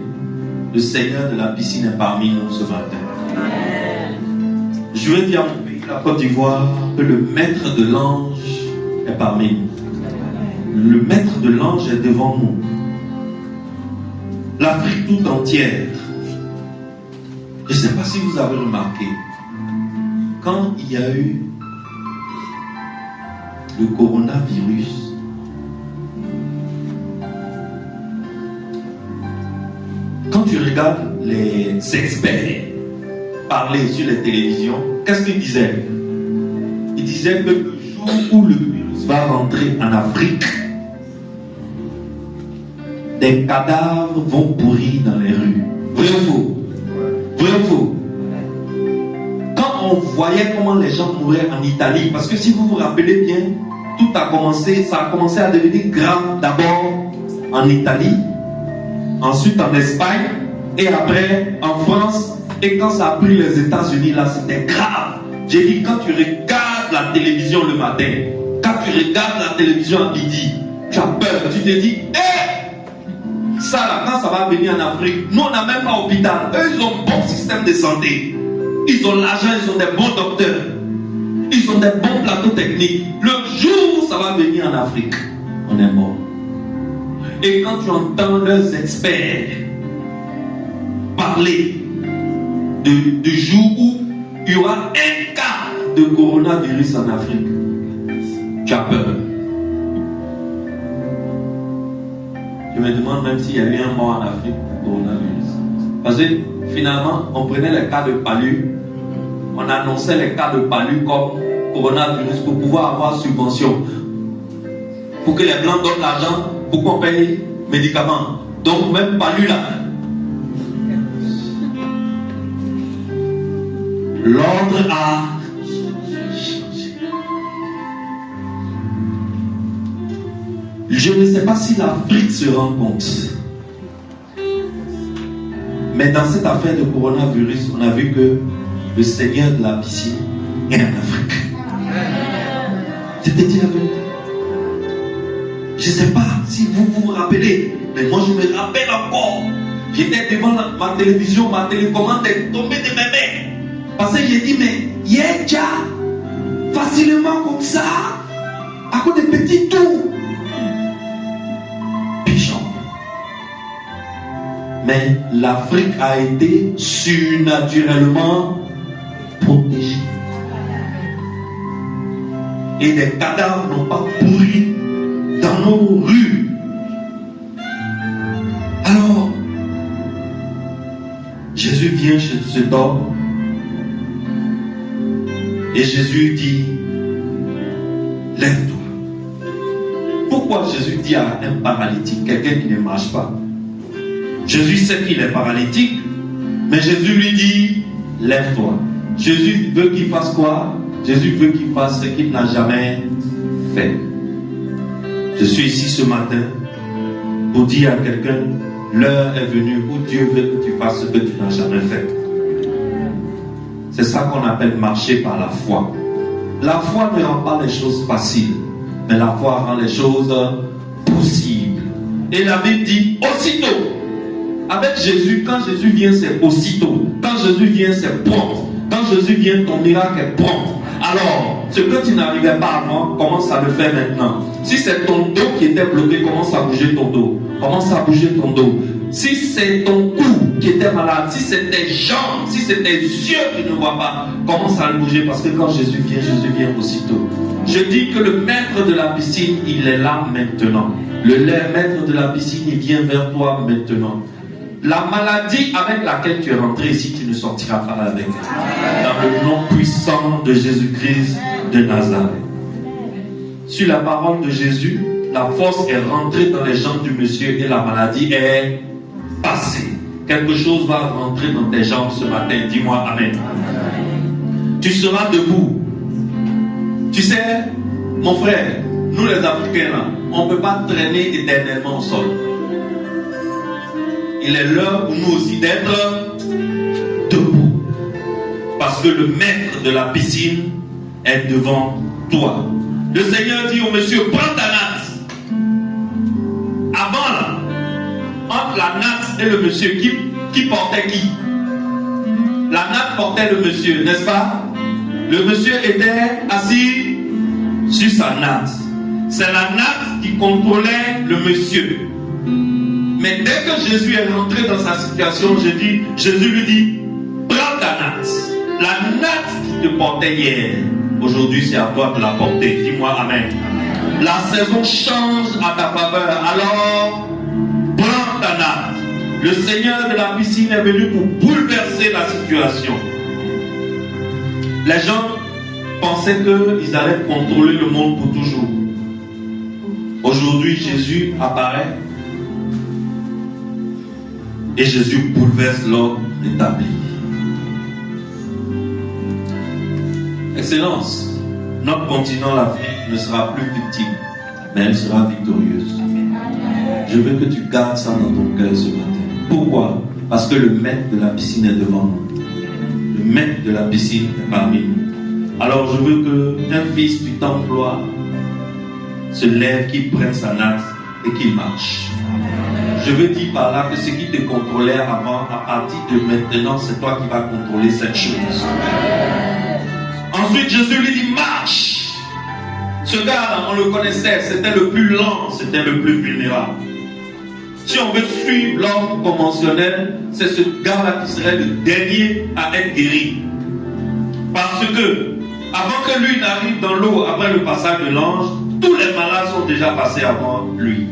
le Seigneur de la piscine est parmi nous ce matin. Je veux dire à mon pays, la Côte d'Ivoire, que le maître de l'ange est parmi nous. Le maître de l'ange est devant nous. L'Afrique tout entière. Je ne sais pas si vous avez remarqué, quand il y a eu le coronavirus, quand tu regardes les experts parler sur les télévisions, qu'est-ce qu'ils disaient? Ils disaient que le jour où le virus va rentrer en Afrique, des cadavres vont pourrir dans les rues. Vrai ou faux? Vrai ou faux? Quand on voyait comment les gens mouraient en Italie, parce que si vous vous rappelez bien, tout a commencé, ça a commencé à devenir grave d'abord en Italie, ensuite en Espagne, et après en France, et quand ça a pris les États-Unis, là c'était grave. J'ai dit, quand tu regardes la télévision le matin, quand tu regardes la télévision à midi, tu as peur, tu te dis, ça là, quand ça va venir en Afrique, nous on n'a même pas d'hôpital. Eux ils ont un bon système de santé. Ils ont l'argent, ils ont des bons docteurs. Ils ont des bons plateaux techniques. Le jour où ça va venir en Afrique, on est mort. Et quand tu entends leurs experts parler du jour où il y aura un cas de coronavirus en Afrique, tu as peur. Je me demande même s'il y a eu un mort en Afrique pour coronavirus. Parce que finalement, on prenait les cas de palu, on annonçait les cas de palu comme coronavirus pour pouvoir avoir subvention. Pour que les Blancs donnent l'argent pour qu'on paye les médicaments. Donc même palu là. L'ordre a changé. Je ne sais pas si l'Afrique se rend compte. Mais dans cette affaire de coronavirus, on a vu que le Seigneur de la piscine est en Afrique. C'était dit la vérité. Je ne sais pas si vous vous rappelez, mais moi je me rappelle encore. J'étais devant ma télévision, ma télécommande est tombée de mes mains. Parce que j'ai dit, mais il y a déjà facilement comme ça, à cause des petits tours. Pigeon. Mais l'Afrique a été surnaturellement protégée. Et des cadavres n'ont pas pourri dans nos rues. Alors, Jésus vient chez cet homme. Et Jésus dit, lève-toi. Pourquoi Jésus dit à un paralytique, quelqu'un qui ne marche pas? Jésus sait qu'il est paralytique, mais Jésus lui dit, lève-toi. Jésus veut qu'il fasse quoi? Jésus veut qu'il fasse ce qu'il n'a jamais fait. Je suis ici ce matin pour dire à quelqu'un, l'heure est venue où Dieu veut que tu fasses ce que tu n'as jamais fait. C'est ça qu'on appelle marcher par la foi. La foi ne rend pas les choses faciles, mais la foi rend les choses possibles. Et la Bible dit aussitôt. Avec Jésus, quand Jésus vient, c'est aussitôt. Quand Jésus vient, c'est prompt. Quand Jésus vient, ton miracle est prompt. Alors, ce que tu n'arrivais pas avant, commence à le faire maintenant. Si c'est ton dos qui était bloqué, commence à bouger ton dos. Commence à bouger ton dos. Si c'est ton cou qui qui était malade, si c'est tes jambes, si c'est tes yeux qui ne voient pas, commence à le bouger parce que quand Jésus vient aussitôt. Je dis que le maître de la piscine, il est là maintenant. Le maître de la piscine, il vient vers toi maintenant. La maladie avec laquelle tu es rentré ici, tu ne sortiras pas avec elle. Dans le nom puissant de Jésus-Christ de Nazareth. Sur la parole de Jésus, la force est rentrée dans les jambes du monsieur et la maladie est passée. Quelque chose va rentrer dans tes jambes ce matin. Dis-moi Amen. Tu seras debout. Tu sais, mon frère, nous les Africains là, on ne peut pas traîner éternellement au sol. Il est l'heure pour nous aussi d'être debout. Parce que le maître de la piscine est devant toi. Le Seigneur dit au monsieur, prends ta natte. Avant là, entre la natte et le monsieur, qui portait qui? La natte portait le monsieur, n'est-ce pas? Le monsieur était assis sur sa natte. C'est la natte qui contrôlait le monsieur. Mais dès que Jésus est rentré dans sa situation, Jésus lui dit, prends ta natte. La natte qui te portait hier, aujourd'hui c'est à toi de la porter. Dis-moi Amen. La saison change à ta faveur. Alors, prends ta natte. Le Seigneur de la piscine est venu pour bouleverser la situation. Les gens pensaient qu'ils allaient contrôler le monde pour toujours. Aujourd'hui, Jésus apparaît et Jésus bouleverse l'ordre établi. Excellence, notre continent, l'Afrique, ne sera plus victime, mais elle sera victorieuse. Je veux que tu gardes ça dans ton cœur ce matin. Pourquoi? Parce que le maître de la piscine est devant nous. Le maître de la piscine est parmi nous. Alors je veux qu'un fils du t'emploie se lève, qu'il prenne sa natte et qu'il marche. Je veux dire par là que ce qui te contrôlait avant, à partir de maintenant, c'est toi qui vas contrôler cette chose. Ensuite, Jésus lui dit, marche. Ce gars-là, on le connaissait, c'était le plus lent, c'était le plus vulnérable. Si on veut suivre l'ordre conventionnel, c'est ce gars-là qui serait le dernier à être guéri. Parce que, avant que lui n'arrive dans l'eau, après le passage de l'ange, tous les malades sont déjà passés avant lui.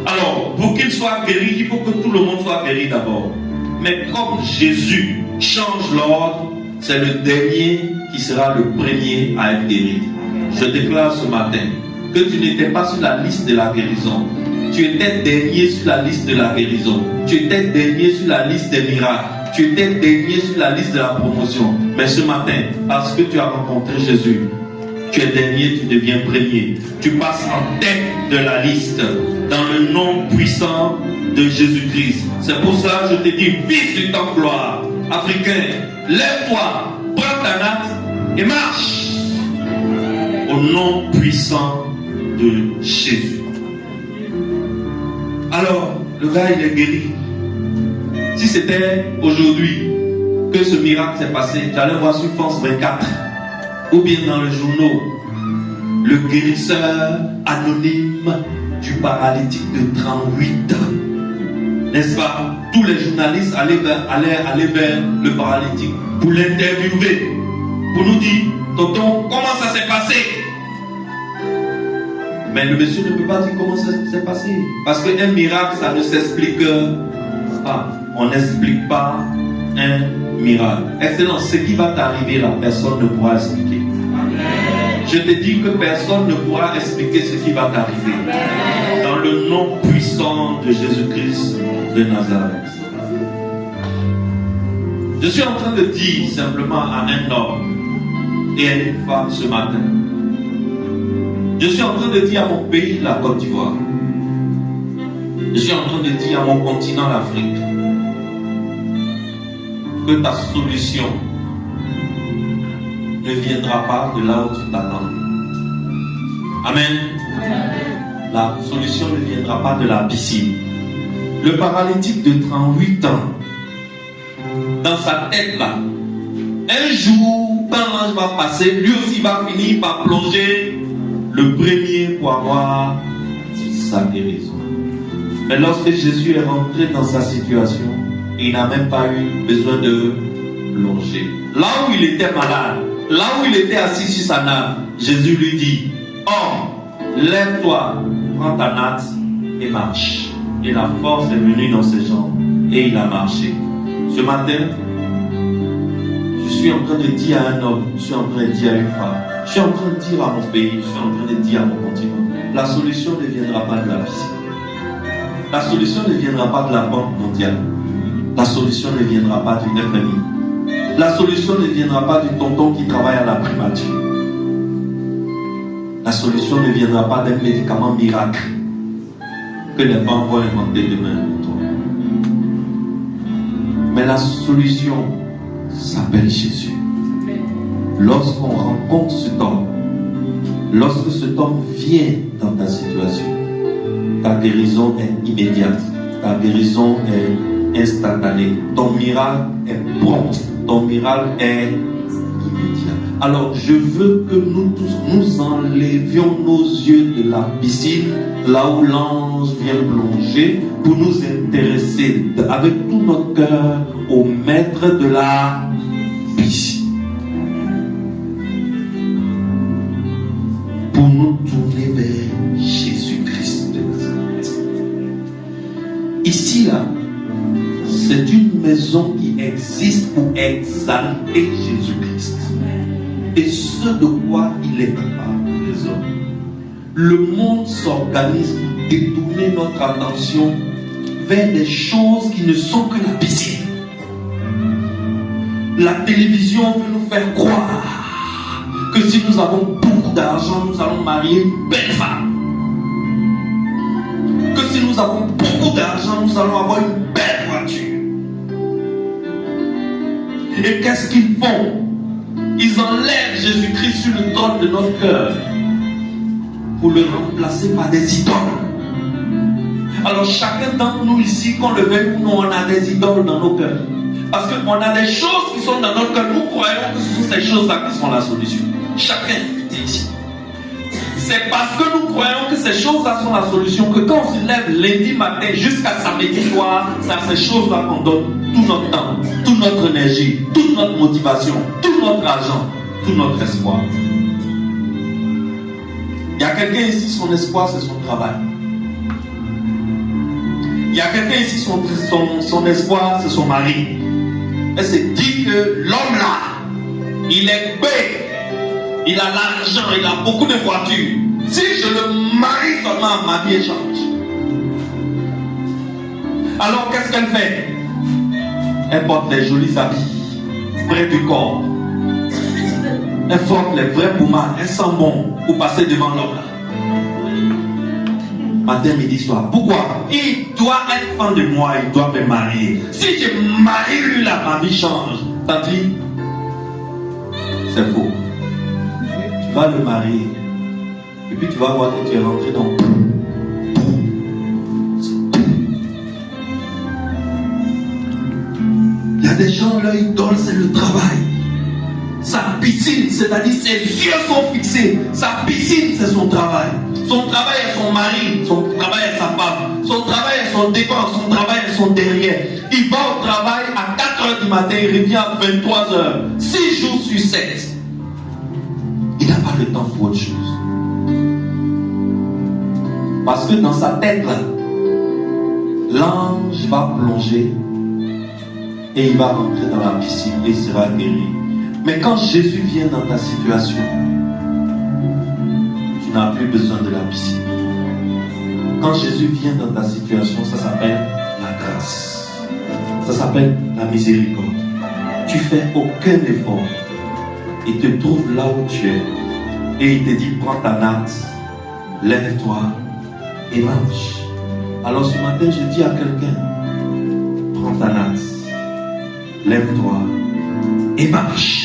Alors, pour qu'il soit guéri, il faut que tout le monde soit guéri d'abord. Mais comme Jésus change l'ordre, c'est le dernier qui sera le premier à être guéri. Je déclare ce matin que tu n'étais pas sur la liste de la guérison. Tu étais dernier sur la liste de la guérison. Tu étais dernier sur la liste des miracles. Tu étais dernier sur la liste de la promotion. Mais ce matin, parce que tu as rencontré Jésus, tu es dernier, tu deviens premier. Tu passes en tête de la liste dans le nom puissant de Jésus-Christ. C'est pour ça que je te dis, fils du temps gloire, Africain, lève-toi, prends ta natte et marche. Au nom puissant de Jésus. Alors, le gars il est guéri. Si c'était aujourd'hui que ce miracle s'est passé, j'allais voir sur France 24 ou bien dans les journaux le guérisseur anonyme du paralytique de 38 ans. N'est-ce pas? Tous les journalistes allaient vers le paralytique pour l'interviewer, pour nous dire, tonton, comment ça s'est passé? Mais le monsieur ne peut pas dire comment ça s'est passé. Parce qu'un miracle, ça ne s'explique pas. On n'explique pas un miracle. Excellence, ce qui va t'arriver là, personne ne pourra expliquer. Je te dis que personne ne pourra expliquer ce qui va t'arriver. Dans le nom puissant de Jésus-Christ de Nazareth. Je suis en train de dire simplement à un homme et à une femme ce matin. Je suis en train de dire à mon pays, la Côte d'Ivoire. Je suis en train de dire à mon continent, l'Afrique, que ta solution ne viendra pas de là où tu t'attends. Amen. La solution ne viendra pas de la piscine. Le paralytique de 38 ans, dans sa tête là, un jour, quand l'ange va passer, lui aussi va finir par plonger le premier pour avoir sa guérison. Mais lorsque Jésus est rentré dans sa situation, Et il n'a même pas eu besoin de plonger. Là où il était malade, là où il était assis sur sa natte, Jésus lui dit, homme, lève-toi, prends ta natte et marche. Et la force est venue dans ses jambes et il a marché. Ce matin, je suis en train de dire à un homme, je suis en train de dire à une femme, je suis en train de dire à mon pays, je suis en train de dire à mon continent, la solution ne viendra pas de la piscine. La solution ne viendra pas de la Banque mondiale. La solution ne viendra pas du FMI. La solution ne viendra pas du tonton qui travaille à la primature. La solution ne viendra pas d'un médicament miracle que les banques vont inventer demain pour toi. Mais la solution s'appelle Jésus. Lorsqu'on rencontre cet homme, lorsque cet homme vient dans ta situation, ta guérison est immédiate, ta guérison est instantanée, ton miracle est prompt, ton miracle est immédiat. Alors je veux que nous tous, nous enlevions nos yeux de la piscine, là où l'ange vient plonger, pour nous intéresser avec tout notre cœur au maître de la piscine. Pour nous tourner vers Jésus-Christ de Nazareth. Ici, là, c'est une maison qui existe pour exalter Jésus-Christ. Et ce de quoi il est capable, les hommes. Le monde s'organise pour détourner notre attention vers des choses qui ne sont que la piscine. La télévision veut nous faire croire que si nous avons beaucoup d'argent, nous allons marier une belle femme. Que si nous avons beaucoup d'argent, nous allons avoir une belle voiture. Et qu'est-ce qu'ils font? Ils enlèvent Jésus-Christ sur le trône de notre cœur pour le remplacer par des idoles. Alors chacun d'entre nous ici, qu'on le veuille ou non, on a des idoles dans nos cœurs. Parce qu'on a des choses qui sont dans notre cœur. Nous croyons que ce sont ces choses-là qui sont la solution. Chacun ici. C'est parce que nous croyons que ces choses-là sont la solution que quand on se lève lundi matin jusqu'à samedi soir, c'est à ces choses-là qu'on donne tout notre temps, toute notre énergie, toute notre motivation, tout notre argent, tout notre espoir. Il y a quelqu'un ici, son espoir, c'est son travail. Il y a quelqu'un ici, son espoir, c'est son mari. Elle s'est dit que l'homme là, il est bête. Il a l'argent, il a beaucoup de voitures. Si je le marie seulement, ma vie change. Alors qu'est-ce qu'elle fait? Elle porte les jolis habits près du corps. Elle porte les vrais poumades. Elle sent bon pour passer devant l'homme là. Matin, midi, soir. Pourquoi? Il doit être fan de moi, il doit me marier. Si je marie lui là, ma vie change. T'as dit? C'est faux. Tu vas le marier. Et puis tu vas voir que tu es rentré dans il y a des gens, leur idole, c'est le travail. Sa piscine, c'est-à-dire ses yeux sont fixés. Sa piscine, c'est son travail. Son travail est son mari, son travail est sa femme. Son travail est son devant, son travail est son derrière. Il va au travail à 4h du matin, il revient à 23h. 6 jours sur 7. Il n'a pas le temps pour autre chose. Parce que dans sa tête là, l'ange va plonger et il va rentrer dans la piscine et il sera guéri. Mais quand Jésus vient dans ta situation, tu n'as plus besoin de la piscine. Quand Jésus vient dans ta situation, ça s'appelle la grâce. Ça s'appelle la miséricorde. Tu fais aucun effort. Il te trouve là où tu es. Et il te dit, prends ta natte, lève-toi et marche. Alors ce matin, je dis à quelqu'un, prends ta natte, lève-toi et marche.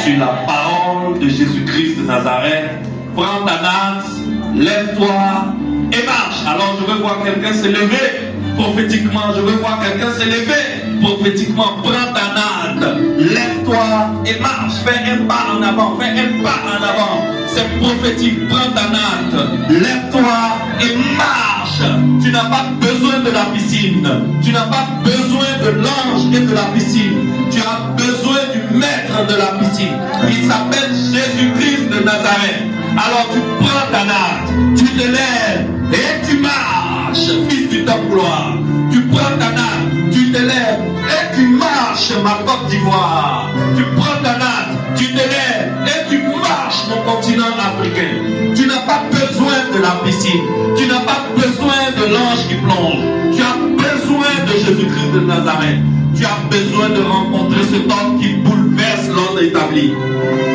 Sur la parole de Jésus-Christ de Nazareth, prends ta natte, lève-toi et marche. Alors je veux voir quelqu'un se lever prophétiquement. Je veux voir quelqu'un se lever prophétiquement. Prends ta natte, lève-toi et marche. Fais un pas en avant, fais un pas en avant. C'est prophétique. Prends ta natte, lève-toi et marche. marches, tu n'as pas besoin de la piscine. Tu n'as pas besoin de l'ange et de la piscine. Tu as besoin du maître de la piscine. Il s'appelle Jésus-Christ de Nazareth. Alors tu prends ta natte, tu te lèves et tu marches, fils du top-gloire. Tu prends ta natte, tu te lèves et tu marches, ma Côte d'Ivoire. Tu prends ta natte, tu te lèves et tu marches, mon continent africain. Tu n'as pas besoin de la piscine. Tu n'as pas besoin de l'ange qui plonge. Tu as besoin de Jésus-Christ de Nazareth. Tu as besoin de rencontrer cet homme qui bouleverse l'ordre établi.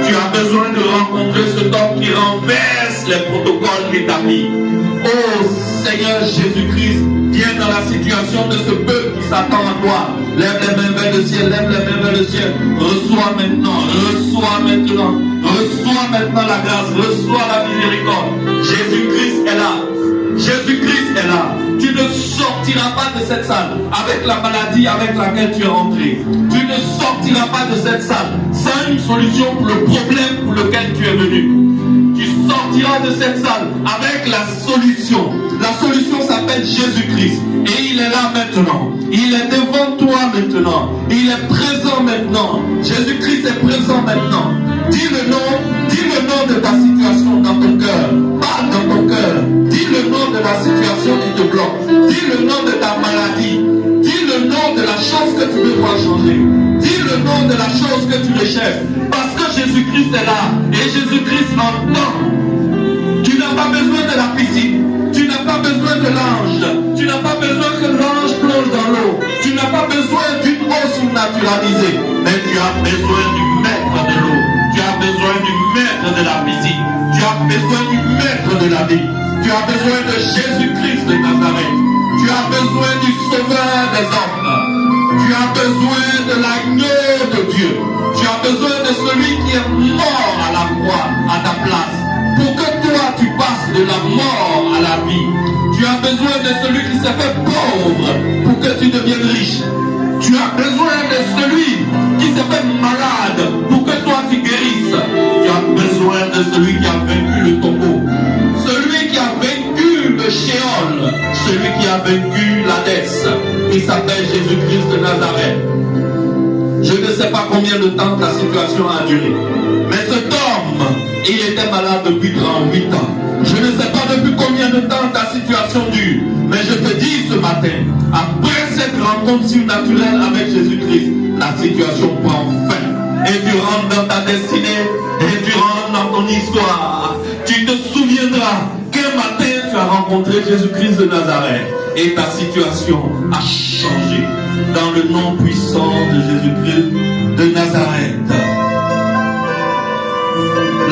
Tu as besoin de rencontrer cet homme qui renverse les protocoles établis. Oh Seigneur Jésus-Christ, viens dans la situation de ce peuple qui s'attend à toi. Lève les mains vers le ciel, lève les mains vers le ciel. Reçois maintenant, reçois maintenant. Reçois maintenant la grâce, reçois la miséricorde. Jésus-Christ est là. Jésus-Christ est là. Tu ne sortiras pas de cette salle avec la maladie avec laquelle tu es rentré. Tu ne sortiras pas de cette salle sans une solution pour le problème pour lequel tu es venu. Tu sortiras de cette salle avec la solution. La solution s'appelle Jésus-Christ. Et il est là maintenant. Il est devant toi maintenant. Il est présent maintenant. Jésus-Christ est présent maintenant. Dis le nom de ta situation dans ton cœur. Parle dans ton cœur. Dis le nom de la situation qui te bloque. Dis le nom de ta maladie. Dis le nom de la chose que tu veux voir changer. Dis le nom de la chose que tu recherches. Parce que Jésus-Christ est là. Et Jésus-Christ entend. Tu n'as pas besoin de la piscine. Tu n'as pas besoin de l'ange. Tu n'as pas besoin que l'ange plonge dans l'eau. Tu n'as pas besoin d'une eau surnaturalisée. Mais tu as besoin du maître de l'eau. Tu as besoin du maître de la piscine. Tu as besoin du maître de la vie. Tu as besoin de Jésus-Christ de Nazareth. Tu as besoin du sauveur des hommes. Tu as besoin de l'agneau de Dieu. Tu as besoin de celui qui est mort à la croix à ta place. Pour que toi tu passes de la mort à la vie. Tu as besoin de celui qui s'est fait pauvre pour que tu deviennes riche. Tu as besoin de celui qui s'est fait malade pour que toi tu guérisses. Tu as besoin de celui qui a vaincu le tombeau. Celui qui a vaincu le Sheol. Celui qui a vaincu l'Hadès. Il s'appelle Jésus-Christ de Nazareth. Je ne sais pas combien de temps ta situation a duré. Mais cet homme, il était malade depuis 38 ans. Je ne sais pas depuis combien de temps ta situation dure. Mais je te dis ce matin, après cette rencontre surnaturelle avec Jésus-Christ, la situation prend fin. Et tu rentres dans ta destinée, et tu rentres dans ton histoire. Tu te souviendras qu'un matin tu as rencontré Jésus-Christ de Nazareth. Et ta situation a changé. Dans le nom puissant de Jésus-Christ de Nazareth.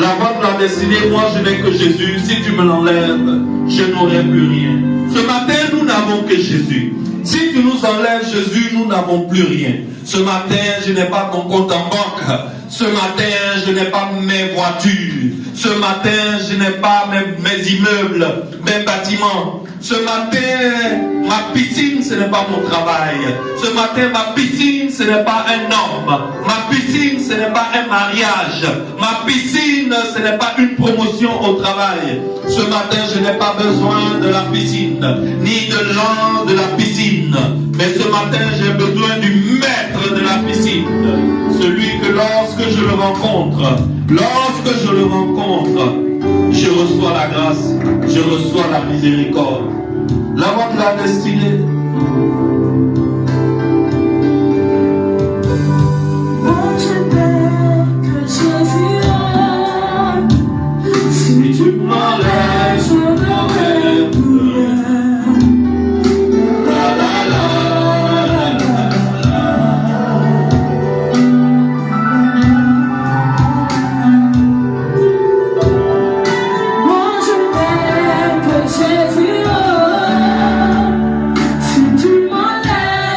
La voie de la destinée, moi je n'ai que Jésus. Si tu me l'enlèves, je n'aurai plus rien. Ce matin, nous n'avons que Jésus. Si tu nous enlèves Jésus, nous n'avons plus rien. Ce matin, je n'ai pas mon compte en banque. Ce matin, je n'ai pas mes voitures. Ce matin, je n'ai pas mes immeubles, mes bâtiments. Ce matin, ma piscine, ce n'est pas mon travail. Ce matin, ma piscine, ce n'est pas un homme. Ma piscine, ce n'est pas un mariage. Ma piscine, ce n'est pas une promotion au travail. Ce matin, je n'ai pas besoin de la piscine, ni de l'an de la piscine. Mais ce matin, j'ai besoin du maître de la piscine. Celui que lorsque je le rencontre, je reçois la grâce, je reçois la miséricorde. La voie de la destinée. Moi je n'ai que Jésus. Si tu m'enlèves, je n'aurai plus rien. La la la la la. Moi je n'ai que Jésus. Si tu m'enlèves,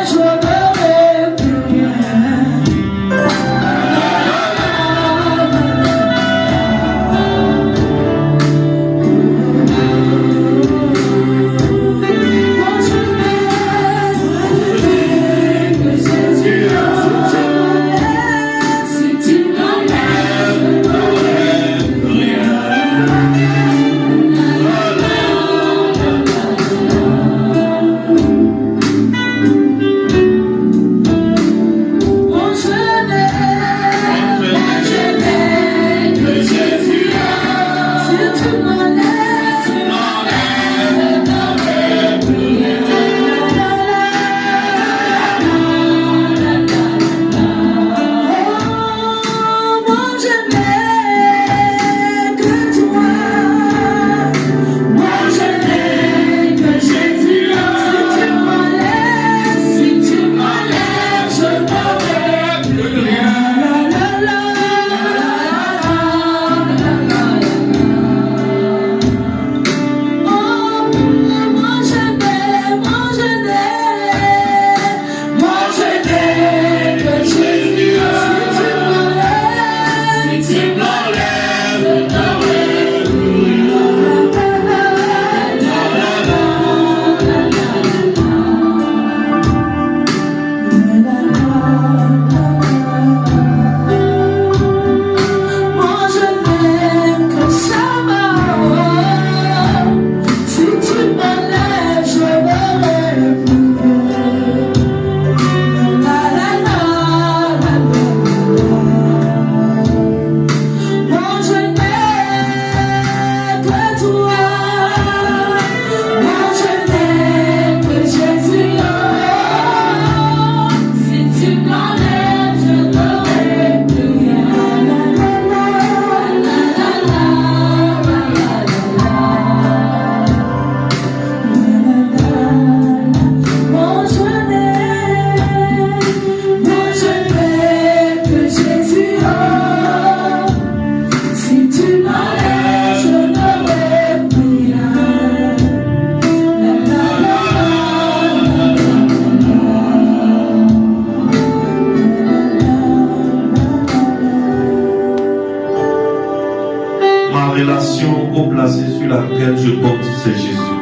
relation haut placée sur laquelle je compte, c'est Jésus.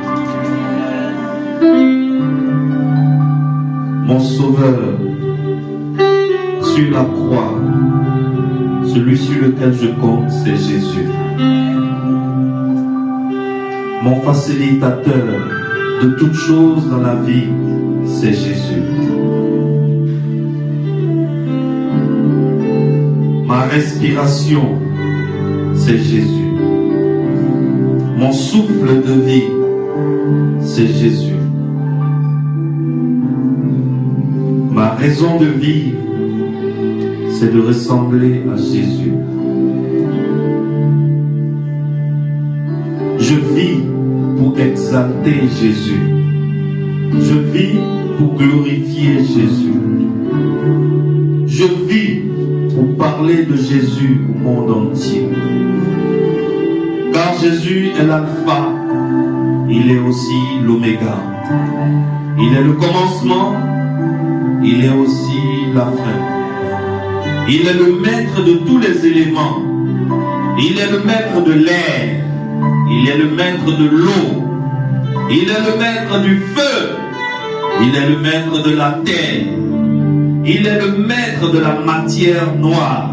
Mon sauveur, sur la croix, celui sur lequel je compte, c'est Jésus. Mon facilitateur de toutes choses dans la vie, c'est Jésus. Ma respiration, c'est Jésus. Mon souffle de vie, c'est Jésus. Ma raison de vivre, c'est de ressembler à Jésus. Je vis pour exalter Jésus. Je vis pour glorifier Jésus. Je vis pour parler de Jésus au monde entier. Car Jésus est l'alpha, il est aussi l'oméga. Il est le commencement, il est aussi la fin. Il est le maître de tous les éléments. Il est le maître de l'air. Il est le maître de l'eau. Il est le maître du feu. Il est le maître de la terre. Il est le maître de la matière noire.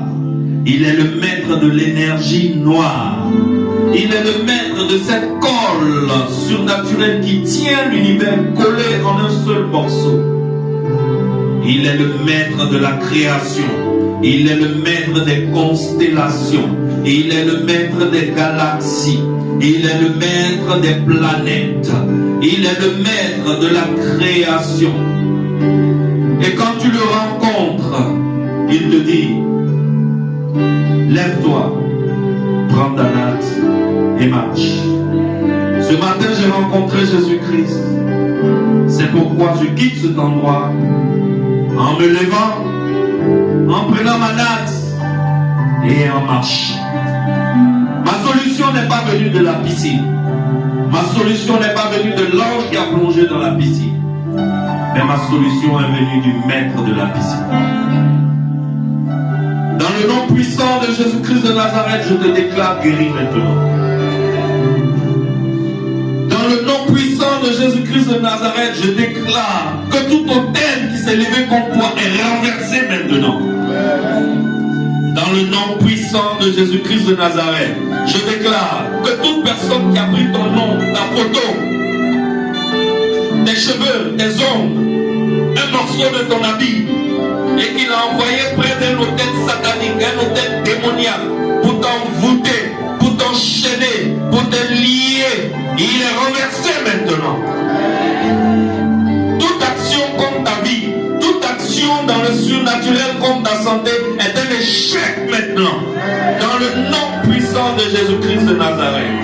Il est le maître de l'énergie noire. Il est le maître de cette colle surnaturelle qui tient l'univers collé en un seul morceau. Il est le maître de la création. Il est le maître des constellations. Il est le maître des galaxies. Il est le maître des planètes. Il est le maître de la création. Et quand tu le rencontres, il te dit, lève-toi, prends ta natte et marche. Ce matin, j'ai rencontré Jésus-Christ. C'est pourquoi je quitte cet endroit en me levant, en prenant ma natte et en marche. Ma solution n'est pas venue de la piscine. Ma solution n'est pas venue de l'ange qui a plongé dans la piscine. Mais ma solution est venue du maître de la piscine. Dans le nom puissant de Jésus-Christ de Nazareth, je te déclare guéri maintenant. Dans le nom puissant de Jésus-Christ de Nazareth, je déclare que tout autel qui s'est levé contre toi est renversé maintenant. Dans le nom puissant de Jésus-Christ de Nazareth, je déclare que toute personne qui a pris ton nom, ta photo, tes cheveux, tes ongles, un morceau de ton habit, et qu'il a envoyé près d'un hôtel satanique, un hôtel démoniaque, pour t'envoûter, pour t'enchaîner, pour te lier, il est renversé maintenant. Toute action contre ta vie, toute action dans le surnaturel contre ta santé est un échec maintenant. Dans le nom puissant de Jésus-Christ de Nazareth.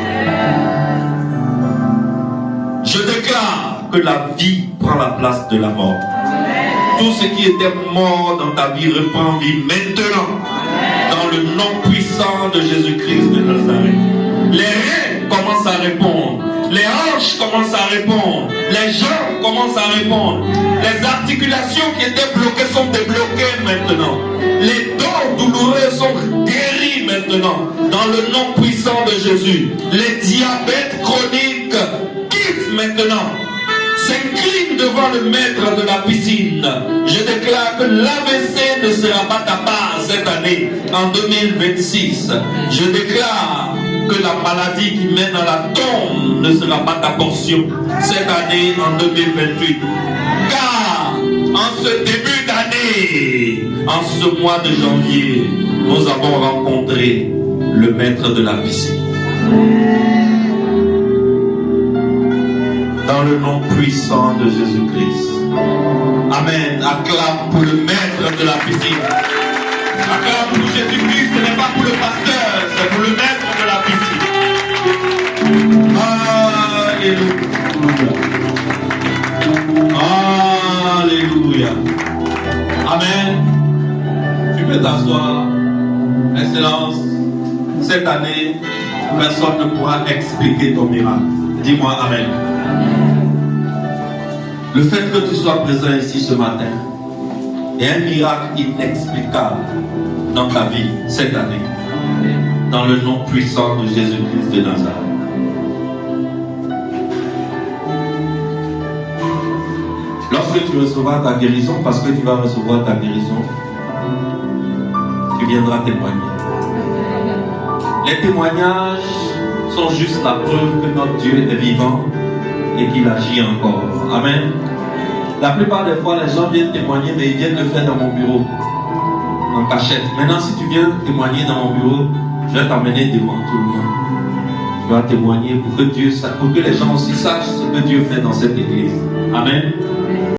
Je déclare que la vie prend la place de la mort. Tout ce qui était mort dans ta vie reprend vie maintenant. Dans le nom puissant de Jésus-Christ de Nazareth. Les reins commencent à répondre. Les hanches commencent à répondre. Les jambes commencent à répondre. Les articulations qui étaient bloquées sont débloquées maintenant. Les dents douloureuses sont guéries maintenant. Dans le nom puissant de Jésus. Les diabètes chroniques quittent maintenant. S'incline devant le maître de la piscine. Je déclare que l'AVC ne sera pas ta part cette année, en 2026. Je déclare que la maladie qui mène à la tombe ne sera pas ta portion cette année, en 2028. Car en ce début d'année, en ce mois de janvier, nous avons rencontré le maître de la piscine. Dans le nom puissant de Jésus-Christ. Amen. Acclame pour le maître de la piscine. Acclame pour Jésus-Christ. Ce n'est pas pour le pasteur, c'est pour le maître de la piscine. Alléluia. Alléluia. Amen. Tu peux t'asseoir. Excellence. Cette année, personne ne pourra expliquer ton miracle. Dis-moi Amen. Le fait que tu sois présent ici ce matin est un miracle inexplicable dans ta vie cette année. dans le nom puissant de Jésus-Christ de Nazareth. Lorsque tu recevras ta guérison, parce que tu vas recevoir ta guérison, tu viendras témoigner. Les témoignages sont juste la preuve que notre Dieu est vivant et qu'il agit encore. Amen. La plupart des fois, les gens viennent témoigner, mais ils viennent le faire dans mon bureau, en cachette. Maintenant, si tu viens témoigner dans mon bureau, je vais t'emmener devant tout le monde. Tu vas témoigner pour que les gens aussi sachent ce que Dieu fait dans cette église. Amen.